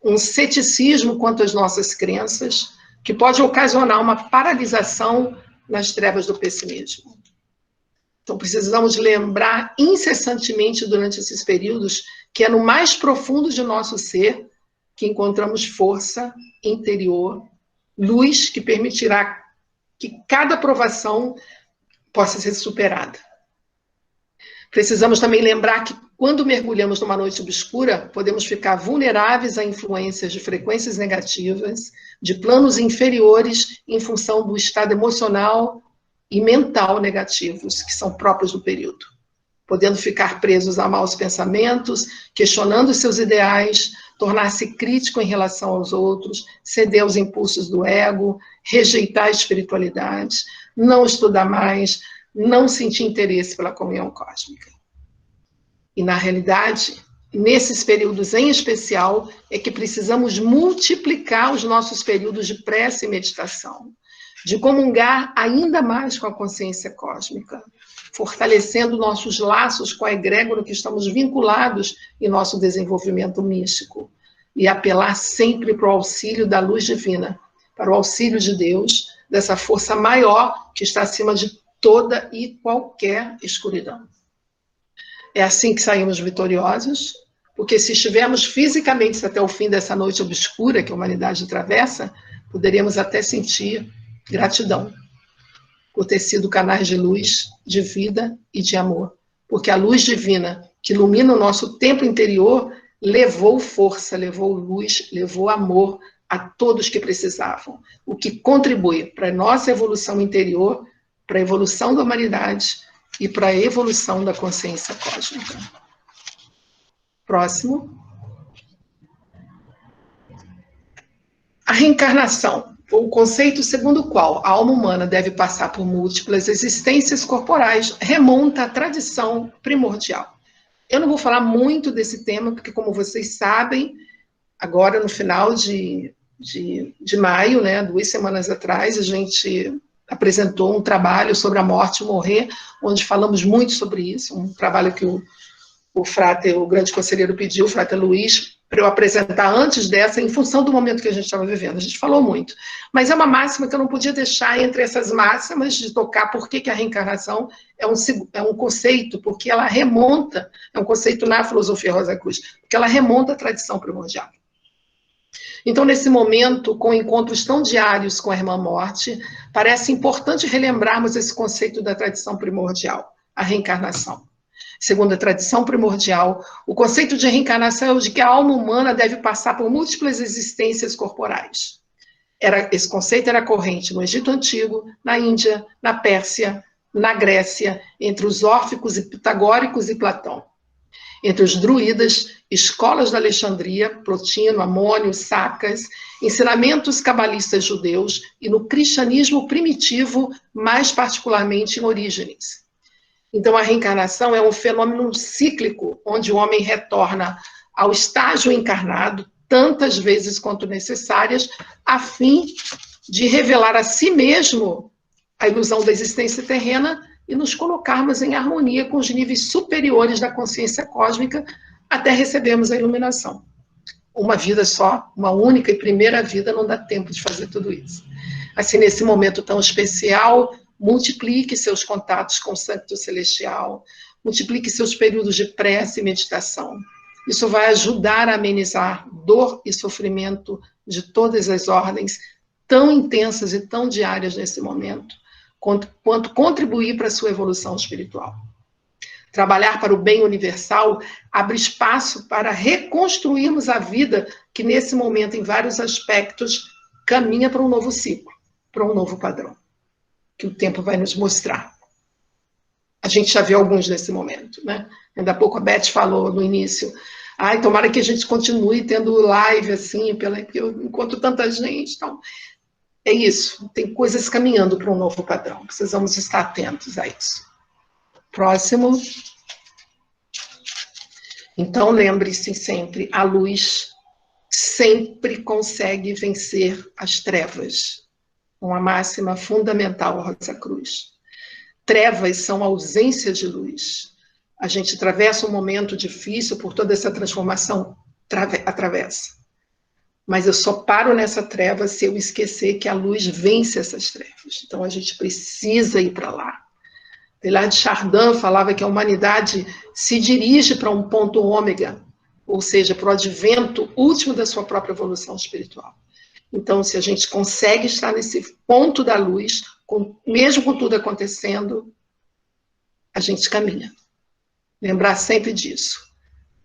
um ceticismo quanto às nossas crenças, que pode ocasionar uma paralisação nas trevas do pessimismo. Então, precisamos lembrar incessantemente durante esses períodos que é no mais profundo de nosso ser que encontramos força interior, luz que permitirá que cada provação possa ser superada. Precisamos também lembrar que quando mergulhamos numa noite obscura, podemos ficar vulneráveis a influências de frequências negativas, de planos inferiores em função do estado emocional e mental negativos que são próprios do período, podendo ficar presos a maus pensamentos, questionando seus ideais, tornar-se crítico em relação aos outros, ceder aos impulsos do ego, rejeitar a espiritualidade, não estudar mais, não sentir interesse pela comunhão cósmica. E, na realidade, nesses períodos em especial, é que precisamos multiplicar os nossos períodos de prece e meditação, de comungar ainda mais com a consciência cósmica, fortalecendo nossos laços com a egrégora que estamos vinculados em nosso desenvolvimento místico, e apelar sempre para o auxílio da luz divina, para o auxílio de Deus, dessa força maior que está acima de toda e qualquer escuridão. É assim que saímos vitoriosos, porque se estivermos fisicamente até o fim dessa noite obscura que a humanidade atravessa, poderíamos até sentir gratidão por ter sido canais de luz, de vida e de amor. Porque a luz divina que ilumina o nosso tempo interior levou força, levou luz, levou amor a todos que precisavam. O que contribui para a nossa evolução interior, para a evolução da humanidade e para a evolução da consciência cósmica. Próximo. A reencarnação. O conceito segundo o qual a alma humana deve passar por múltiplas existências corporais remonta à tradição primordial. Eu não vou falar muito desse tema, porque, como vocês sabem, agora no final de maio, né, 2 semanas atrás, a gente apresentou um trabalho sobre a morte e morrer, onde falamos muito sobre isso, um trabalho que o Frater, o grande conselheiro, pediu, o Frater Luiz, para eu apresentar antes dessa, em função do momento que a gente estava vivendo. A gente falou muito. Mas é uma máxima que eu não podia deixar entre essas máximas de tocar por que a reencarnação é um conceito, porque ela remonta, é um conceito na filosofia Rosa Cruz, porque ela remonta à tradição primordial. Então, nesse momento, com encontros tão diários com a Irmã Morte, parece importante relembrarmos esse conceito da tradição primordial, a reencarnação. Segundo a tradição primordial, o conceito de reencarnação é o de que a alma humana deve passar por múltiplas existências corporais. Esse conceito era corrente no Egito Antigo, na Índia, na Pérsia, na Grécia, entre os órficos e pitagóricos e Platão. Entre os druidas, escolas da Alexandria, Plotino, Amônio, Sacas, ensinamentos cabalistas judeus e no cristianismo primitivo, mais particularmente em Orígenes. Então, a reencarnação é um fenômeno cíclico, onde o homem retorna ao estágio encarnado, tantas vezes quanto necessárias, a fim de revelar a si mesmo a ilusão da existência terrena e nos colocarmos em harmonia com os níveis superiores da consciência cósmica até recebermos a iluminação. Uma vida só, uma única e primeira vida, não dá tempo de fazer tudo isso. Assim, nesse momento tão especial, multiplique seus contatos com o Sancto Celestial, multiplique seus períodos de prece e meditação. Isso vai ajudar a amenizar dor e sofrimento de todas as ordens, tão intensas e tão diárias nesse momento, quanto contribuir para a sua evolução espiritual. Trabalhar para o bem universal abre espaço para reconstruirmos a vida que, nesse momento, em vários aspectos, caminha para um novo ciclo, para um novo padrão, que o tempo vai nos mostrar. A gente já viu alguns nesse momento, né? Ainda há pouco a Beth falou no início, tomara que a gente continue tendo live assim, porque eu encontro tanta gente, então... É isso, tem coisas caminhando para um novo padrão, precisamos estar atentos a isso. Próximo. Então, lembre-se sempre, a luz sempre consegue vencer as trevas. Uma máxima fundamental, Rosa Cruz. Trevas são ausência de luz. A gente atravessa um momento difícil por toda essa transformação, atravessa. Mas eu só paro nessa treva se eu esquecer que a luz vence essas trevas. Então, a gente precisa ir para lá. Teilhard de Chardin falava que a humanidade se dirige para um ponto ômega, ou seja, para o advento último da sua própria evolução espiritual. Então, se a gente consegue estar nesse ponto da luz, mesmo com tudo acontecendo, a gente caminha. Lembrar sempre disso.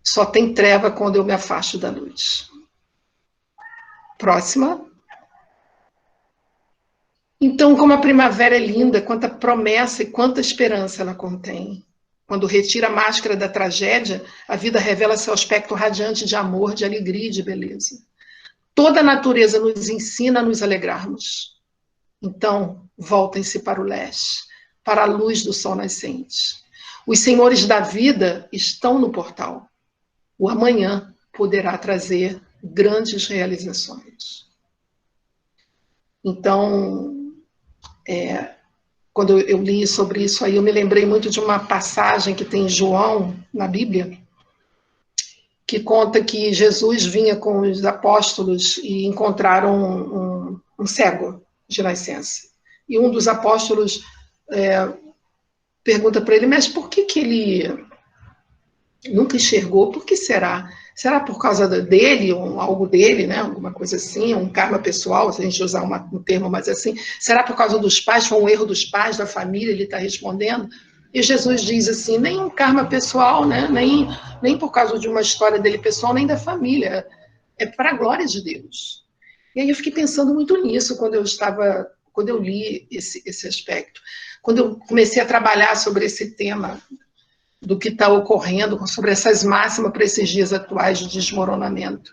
Só tem treva quando eu me afasto da luz. Próxima. Então, como a primavera é linda, quanta promessa e quanta esperança ela contém. Quando retira a máscara da tragédia, a vida revela seu aspecto radiante de amor, de alegria e de beleza. Toda a natureza nos ensina a nos alegrarmos. Então, voltem-se para o leste, para a luz do sol nascente. Os senhores da vida estão no portal. O amanhã poderá trazer grandes realizações. Então, quando eu li sobre isso aí, eu me lembrei muito de uma passagem que tem em João, na Bíblia, que conta que Jesus vinha com os apóstolos e encontraram um cego de nascença. E um dos apóstolos pergunta para ele, mas por que ele nunca enxergou? Por que será? Será por causa dele, ou algo dele, né? Alguma coisa assim, um karma pessoal, se a gente usar um termo mais assim? Será por causa dos pais, foi um erro dos pais, da família, ele está respondendo? E Jesus diz assim, nem um karma pessoal, né? nem por causa de uma história dele pessoal, nem da família, é para a glória de Deus. E aí eu fiquei pensando muito nisso quando eu li esse aspecto. Quando eu comecei a trabalhar sobre esse tema do que está ocorrendo, sobre essas máximas para esses dias atuais de desmoronamento.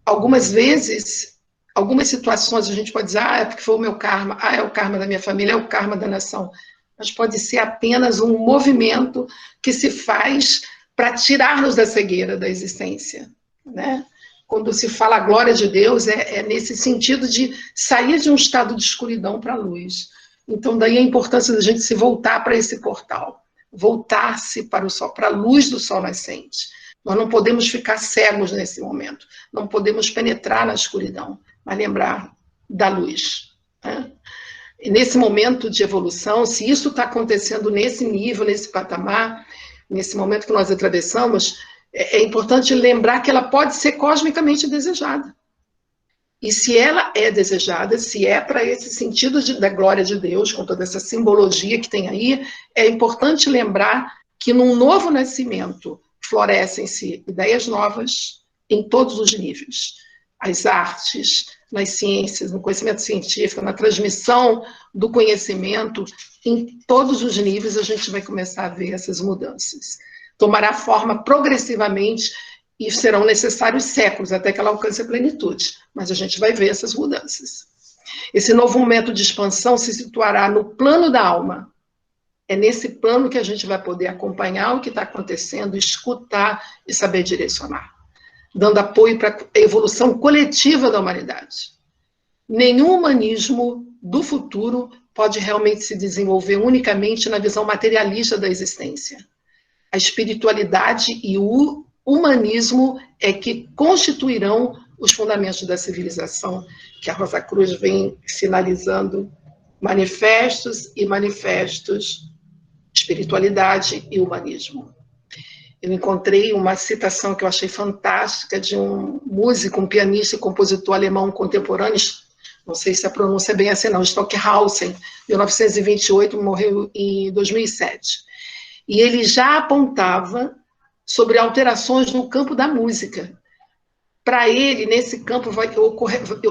Algumas vezes, algumas situações a gente pode dizer, é porque foi o meu karma, é o karma da minha família, é o karma da nação. Mas pode ser apenas um movimento que se faz para tirar-nos da cegueira da existência, né? Quando se fala a glória de Deus, é nesse sentido de sair de um estado de escuridão para a luz. Então, daí a importância da gente se voltar para esse portal, voltar-se para o sol, para a luz do sol nascente. Nós não podemos ficar cegos nesse momento, não podemos penetrar na escuridão, mas lembrar da luz, né? E nesse momento de evolução, se isso está acontecendo nesse nível, nesse patamar, nesse momento que nós atravessamos, é importante lembrar que ela pode ser cosmicamente desejada. E se ela é desejada, se é para esse sentido da glória de Deus, com toda essa simbologia que tem aí, é importante lembrar que num novo nascimento florescem-se ideias novas em todos os níveis. As artes, nas ciências, no conhecimento científico, na transmissão do conhecimento, em todos os níveis a gente vai começar a ver essas mudanças. tomará forma progressivamente e serão necessários séculos até que ela alcance a plenitude. Mas a gente vai ver essas mudanças. Esse novo momento de expansão se situará no plano da alma. É nesse plano que a gente vai poder acompanhar o que está acontecendo, escutar e saber direcionar, dando apoio para a evolução coletiva da humanidade. Nenhum humanismo do futuro pode realmente se desenvolver unicamente na visão materialista da existência. A espiritualidade e o humanismo é que constituirão os fundamentos da civilização, que a Rosa Cruz vem sinalizando, manifestos e manifestos, espiritualidade e humanismo. Eu encontrei uma citação que eu achei fantástica de um músico, um pianista e compositor alemão contemporâneo, não sei se a pronúncia é bem assim não, Stockhausen, 1928, morreu em 2007. E ele já apontava sobre alterações no campo da música. Para ele, nesse campo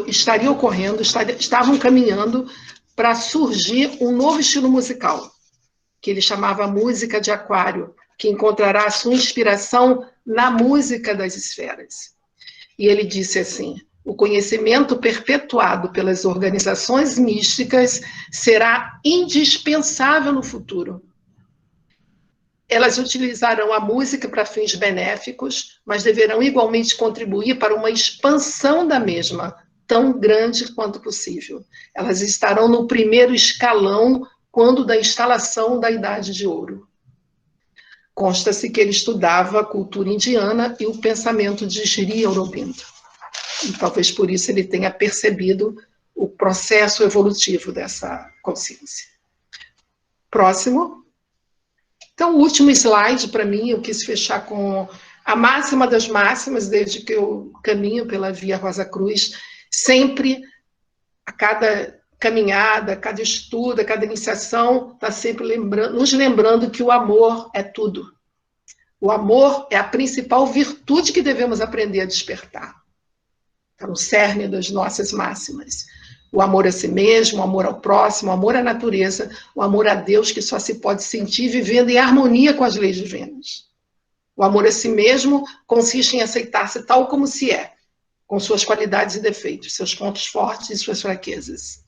estavam caminhando para surgir um novo estilo musical, que ele chamava música de aquário, que encontrará sua inspiração na música das esferas. E ele disse assim: o conhecimento perpetuado pelas organizações místicas será indispensável no futuro. Elas utilizarão a música para fins benéficos, mas deverão igualmente contribuir para uma expansão da mesma, tão grande quanto possível. Elas estarão no primeiro escalão quando da instalação da Idade de Ouro. Consta-se que ele estudava a cultura indiana e o pensamento de Sri Aurobindo. E talvez por isso ele tenha percebido o processo evolutivo dessa consciência. Próximo. Então, o último slide, para mim, eu quis fechar com a máxima das máximas, desde que eu caminho pela Via Rosa Cruz, sempre, a cada caminhada, a cada estudo, a cada iniciação, está sempre nos lembrando que o amor é tudo. O amor é a principal virtude que devemos aprender a despertar. Está no cerne das nossas máximas. O amor a si mesmo, o amor ao próximo, o amor à natureza, o amor a Deus, que só se pode sentir vivendo em harmonia com as leis divinas. O amor a si mesmo consiste em aceitar-se tal como se é, com suas qualidades e defeitos, seus pontos fortes e suas fraquezas.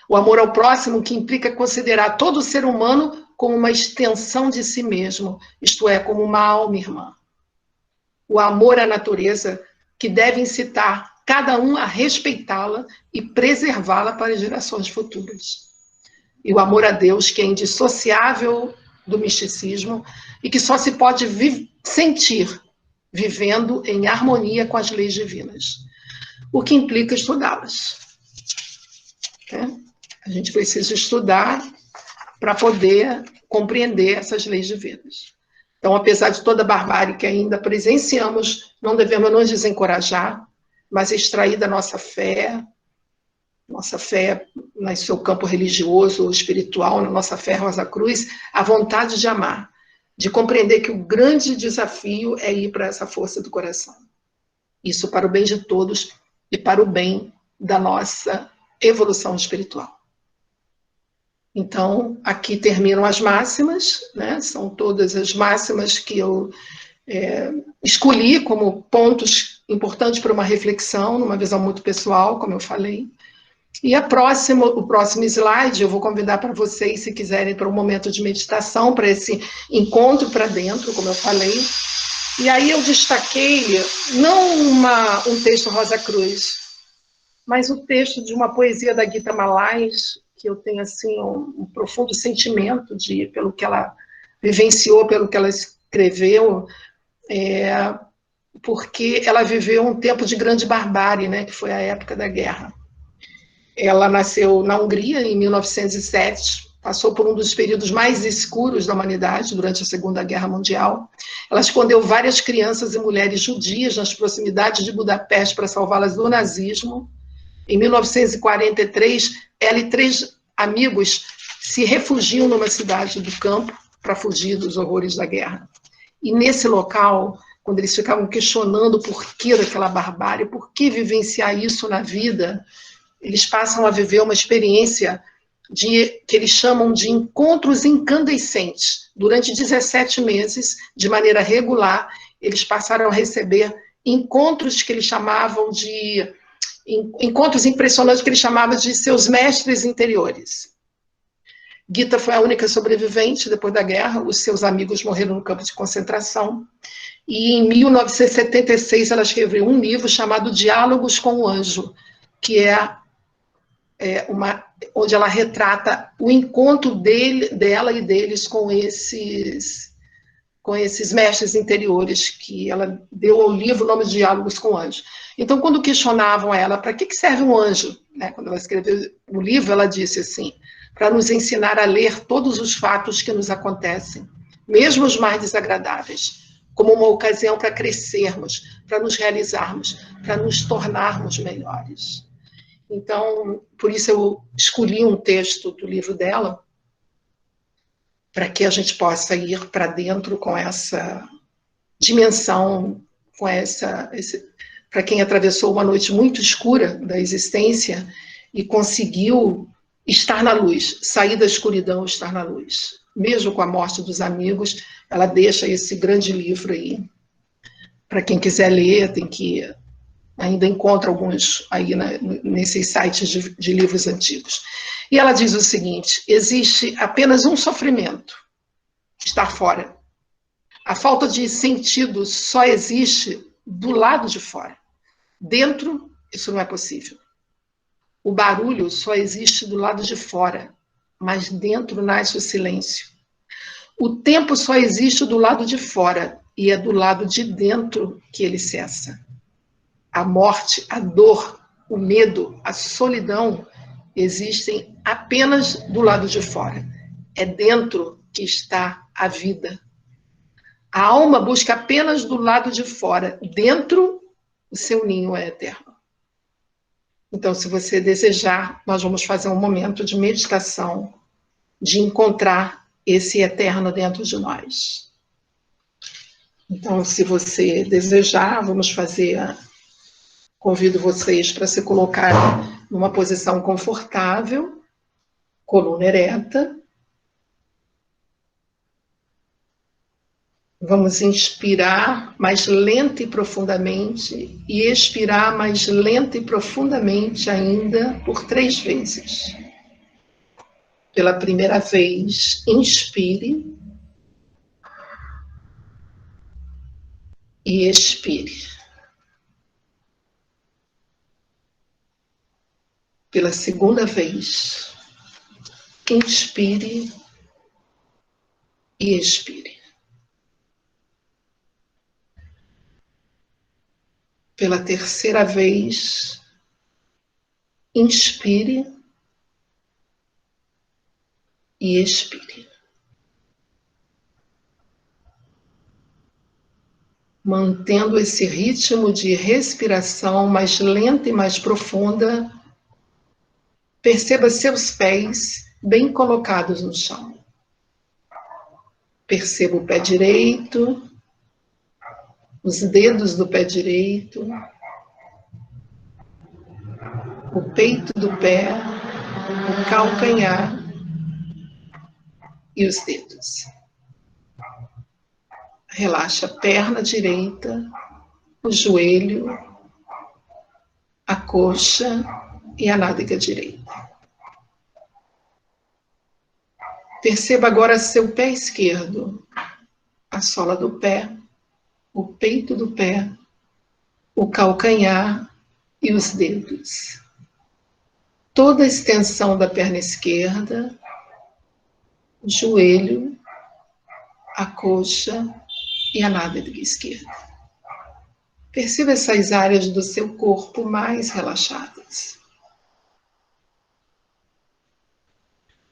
O amor ao próximo, que implica considerar todo ser humano como uma extensão de si mesmo, isto é, como uma alma irmã. O amor à natureza, que deve incitar cada um a respeitá-la e preservá-la para gerações futuras. E o amor a Deus, que é indissociável do misticismo e que só se pode sentir vivendo em harmonia com as leis divinas, o que implica estudá-las. A gente precisa estudar para poder compreender essas leis divinas. Então, apesar de toda a barbárie que ainda presenciamos, não devemos nos desencorajar, mas extrair da nossa fé no seu campo religioso ou espiritual, na nossa fé Rosa Cruz, a vontade de amar, de compreender que o grande desafio é ir para essa força do coração. Isso para o bem de todos e para o bem da nossa evolução espiritual. Então, aqui terminam as máximas, né? São todas as máximas que eu escolhi como pontos importantes para uma reflexão, numa visão muito pessoal, como eu falei. E o próximo slide, eu vou convidar para vocês, se quiserem, para um momento de meditação, para esse encontro para dentro, como eu falei. E aí eu destaquei, não um texto Rosa Cruz, mas o texto de uma poesia da Gita Malais, que eu tenho assim, um profundo sentimento pelo que ela vivenciou, pelo que ela escreveu, porque ela viveu um tempo de grande barbárie, né, que foi a época da guerra. Ela nasceu na Hungria em 1907, passou por um dos períodos mais escuros da humanidade durante a Segunda Guerra Mundial. Ela escondeu várias crianças e mulheres judias nas proximidades de Budapeste para salvá-las do nazismo. Em 1943, ela e 3 amigos se refugiam numa cidade do campo para fugir dos horrores da guerra. E nesse local, quando eles ficavam questionando o porquê daquela barbárie, por que vivenciar isso na vida, eles passam a viver uma experiência que eles chamam de encontros incandescentes. Durante 17 meses, de maneira regular, eles passaram a receber encontros que eles chamavam de encontros impressionantes, que eles chamavam de seus mestres interiores. Gita foi a única sobrevivente depois da guerra, os seus amigos morreram no campo de concentração, e em 1976 ela escreveu um livro chamado Diálogos com o Anjo, que onde ela retrata o encontro dela e deles com esses mestres interiores, que ela deu ao livro o nome de Diálogos com o Anjo. Então, quando questionavam ela, para que serve um anjo? Né? Quando ela escreveu o livro, ela disse assim, para nos ensinar a ler todos os fatos que nos acontecem, mesmo os mais desagradáveis, como uma ocasião para crescermos, para nos realizarmos, para nos tornarmos melhores. Então, por isso eu escolhi um texto do livro dela, para que a gente possa ir para dentro com essa dimensão, com para quem atravessou uma noite muito escura da existência e conseguiu estar na luz, sair da escuridão, estar na luz. Mesmo com a morte dos amigos, ela deixa esse grande livro aí. Para quem quiser ler, tem que... Ainda encontra alguns aí nesses sites de livros antigos. E ela diz o seguinte, existe apenas um sofrimento, estar fora. A falta de sentido só existe do lado de fora. Dentro, isso não é possível. O barulho só existe do lado de fora, mas dentro nasce o silêncio. O tempo só existe do lado de fora, e é do lado de dentro que ele cessa. A morte, a dor, o medo, a solidão existem apenas do lado de fora. É dentro que está a vida. A alma busca apenas do lado de fora. Dentro, o seu ninho é eterno. Então, se você desejar, nós vamos fazer um momento de meditação, de encontrar esse eterno dentro de nós. Então, se você desejar, vamos fazer... Convido vocês para se colocar numa posição confortável, coluna ereta. Vamos inspirar mais lenta e profundamente e expirar mais lenta e profundamente ainda por 3 vezes. Pela primeira vez, inspire e expire. Pela segunda vez, inspire e expire. Pela terceira vez, inspire e expire. Mantendo esse ritmo de respiração mais lenta e mais profunda, perceba seus pés bem colocados no chão. Perceba o pé direito, os dedos do pé direito, o peito do pé, o calcanhar e os dedos. Relaxa a perna direita, o joelho, a coxa e a nádega direita. Perceba agora seu pé esquerdo, a sola do pé, o peito do pé, o calcanhar e os dedos. Toda a extensão da perna esquerda, o joelho, a coxa e a nádega esquerda. Perceba essas áreas do seu corpo mais relaxadas.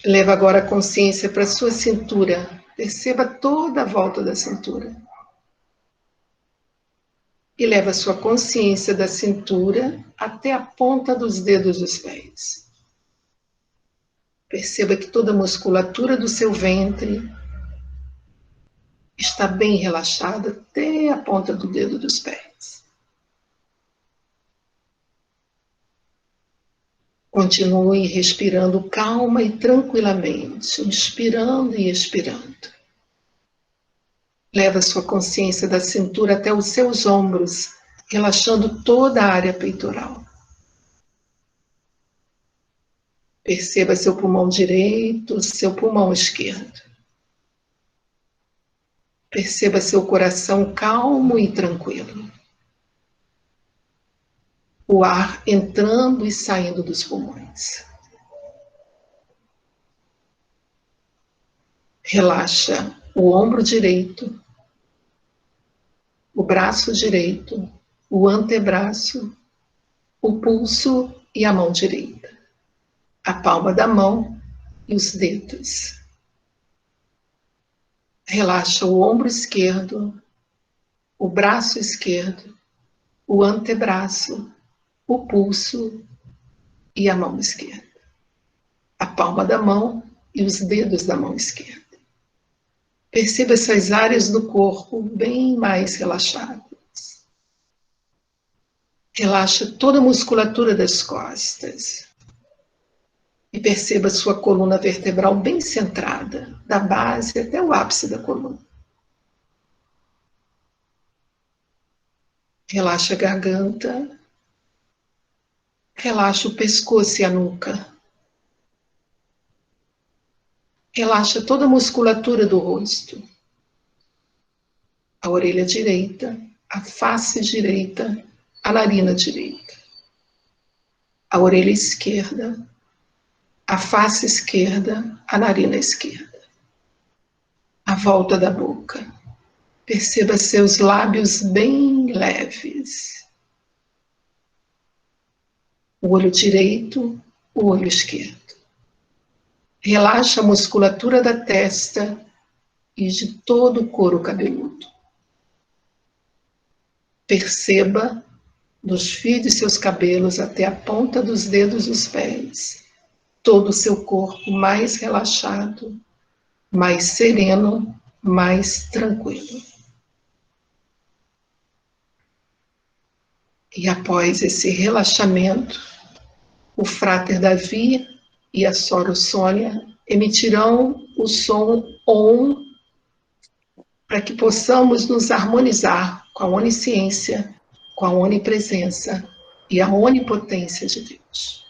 Leva agora a consciência para a sua cintura. Perceba toda a volta da cintura. E leva a sua consciência da cintura até a ponta dos dedos dos pés. Perceba que toda a musculatura do seu ventre está bem relaxada até a ponta do dedo dos pés. Continue respirando calma e tranquilamente, inspirando e expirando. Leva sua consciência da cintura até os seus ombros, relaxando toda a área peitoral. Perceba seu pulmão direito, seu pulmão esquerdo. Perceba seu coração calmo e tranquilo. O ar entrando e saindo dos pulmões. Relaxa o ombro direito, o braço direito, o antebraço, o pulso e a mão direita, a palma da mão e os dedos. Relaxa o ombro esquerdo, o braço esquerdo, o antebraço, o pulso e a mão esquerda, a palma da mão e os dedos da mão esquerda. Perceba essas áreas do corpo bem mais relaxadas. Relaxa toda a musculatura das costas. E perceba sua coluna vertebral bem centrada, da base até o ápice da coluna. Relaxa a garganta. Relaxa o pescoço e a nuca. Relaxa toda a musculatura do rosto. A orelha direita, a face direita, a narina direita. A orelha esquerda, a face esquerda, a narina esquerda. A volta da boca. Perceba seus lábios bem leves. O olho direito, o olho esquerdo. Relaxa a musculatura da testa e de todo o couro cabeludo. Perceba dos fios de seus cabelos até a ponta dos dedos dos pés, todo o seu corpo mais relaxado, mais sereno, mais tranquilo. E após esse relaxamento, o Frater Davi e a Sora Sônia emitirão o som OM para que possamos nos harmonizar com a onisciência, com a onipresença e a onipotência de Deus.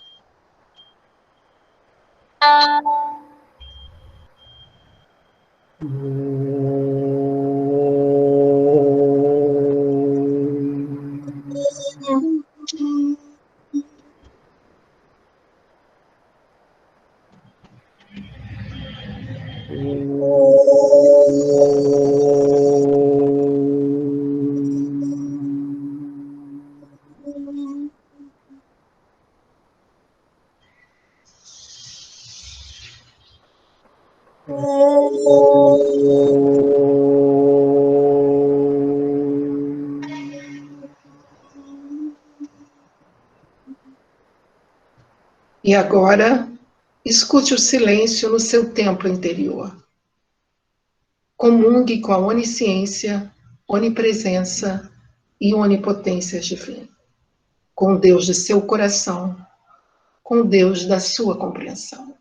E agora, escute o silêncio no seu templo interior. Comungue com a onisciência, onipresença e onipotência divina. Com o Deus de seu coração, com o Deus da sua compreensão.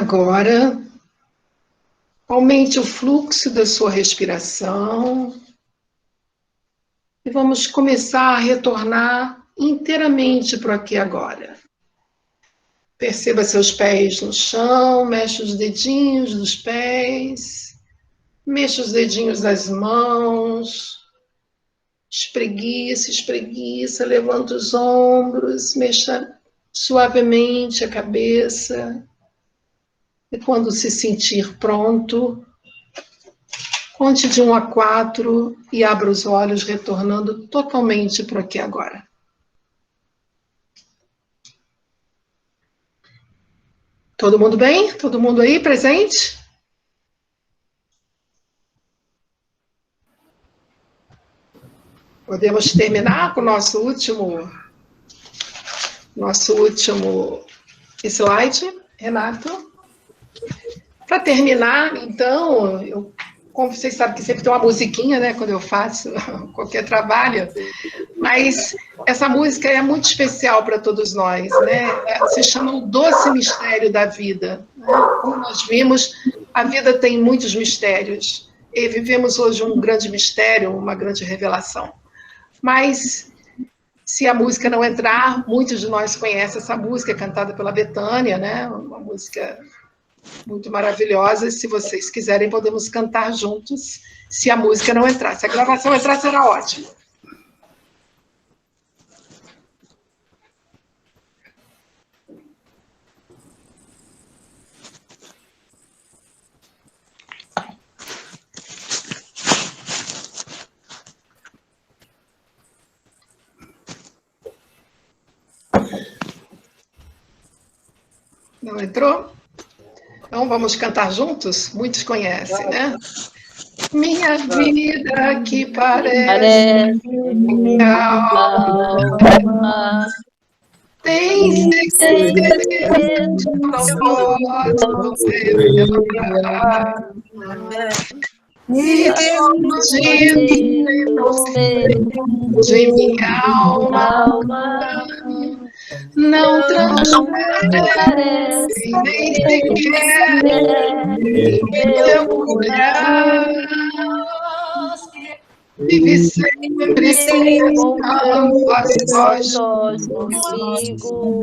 Agora, aumente o fluxo da sua respiração e vamos começar a retornar inteiramente para o aqui e agora. Perceba seus pés no chão, mexe os dedinhos dos pés, mexa os dedinhos das mãos, espreguiça, espreguiça, levanta os ombros, mexa suavemente a cabeça. E quando se sentir pronto, conte de 1 a 4 e abra os olhos, retornando totalmente para o aqui e agora. Todo mundo bem? Todo mundo aí presente? Podemos terminar com o nosso último slide, Renato. Para terminar, então, como vocês sabem que sempre tem uma musiquinha, né, quando eu faço qualquer trabalho, mas essa música é muito especial para todos nós, né? Se chama O Doce Mistério da Vida. Né? Como nós vimos, a vida tem muitos mistérios, e vivemos hoje um grande mistério, uma grande revelação. Mas, se a música não entrar, muitos de nós conhecem essa música, cantada pela Bethânia, né? Uma música muito maravilhosa. Se vocês quiserem, podemos cantar juntos, se a música não entrar. Se a gravação entrar, será ótimo. Não entrou? Então, vamos cantar juntos? Muitos conhecem, né? Minha vida que parece calma, tem segredo, não posso revelar. E de minha alma não transparece, nem sequer meu olhar. Vive sempre cantando as vozes comigo.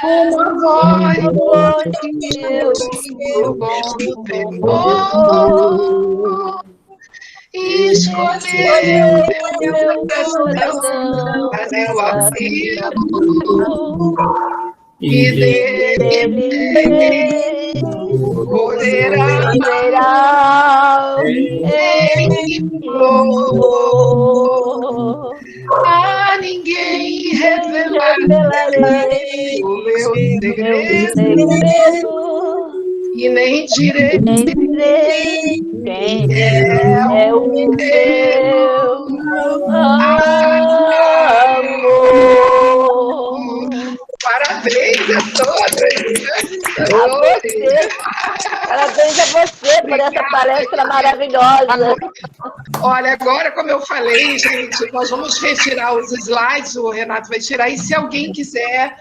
Uma voz que eu pegou e escolheu meu coração para o apelo. E dele poderá a ninguém revelarei o meu segredo e nem direi quem é o meu amor. Parabéns a todas! Parabéns a você por essa palestra maravilhosa. Olha, agora, como eu falei, gente, nós vamos retirar os slides, o Renato vai tirar, e se alguém quiser,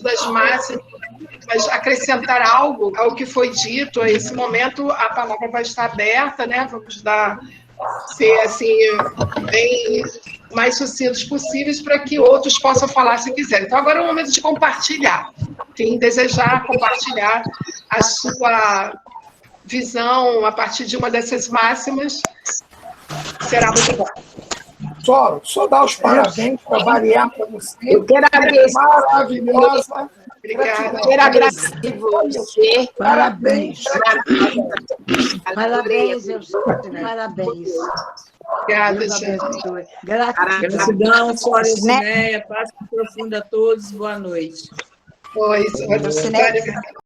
das máximas, acrescentar algo ao que foi dito, a esse momento, a palavra vai estar aberta, né? Vamos ser assim, bem mais sucintos possíveis para que outros possam falar se quiserem. Então, agora é o momento de compartilhar. Quem desejar compartilhar a sua visão a partir de uma dessas máximas, será muito bom. Só dar os parabéns para variar para você. Eu quero agradecer. Maravilhosa. Obrigada. Quero agradecer você. Parabéns. Parabéns, parabéns. Obrigada, gente. Gratidão, Sora Zineia, paz profunda a todos, boa noite. Pois,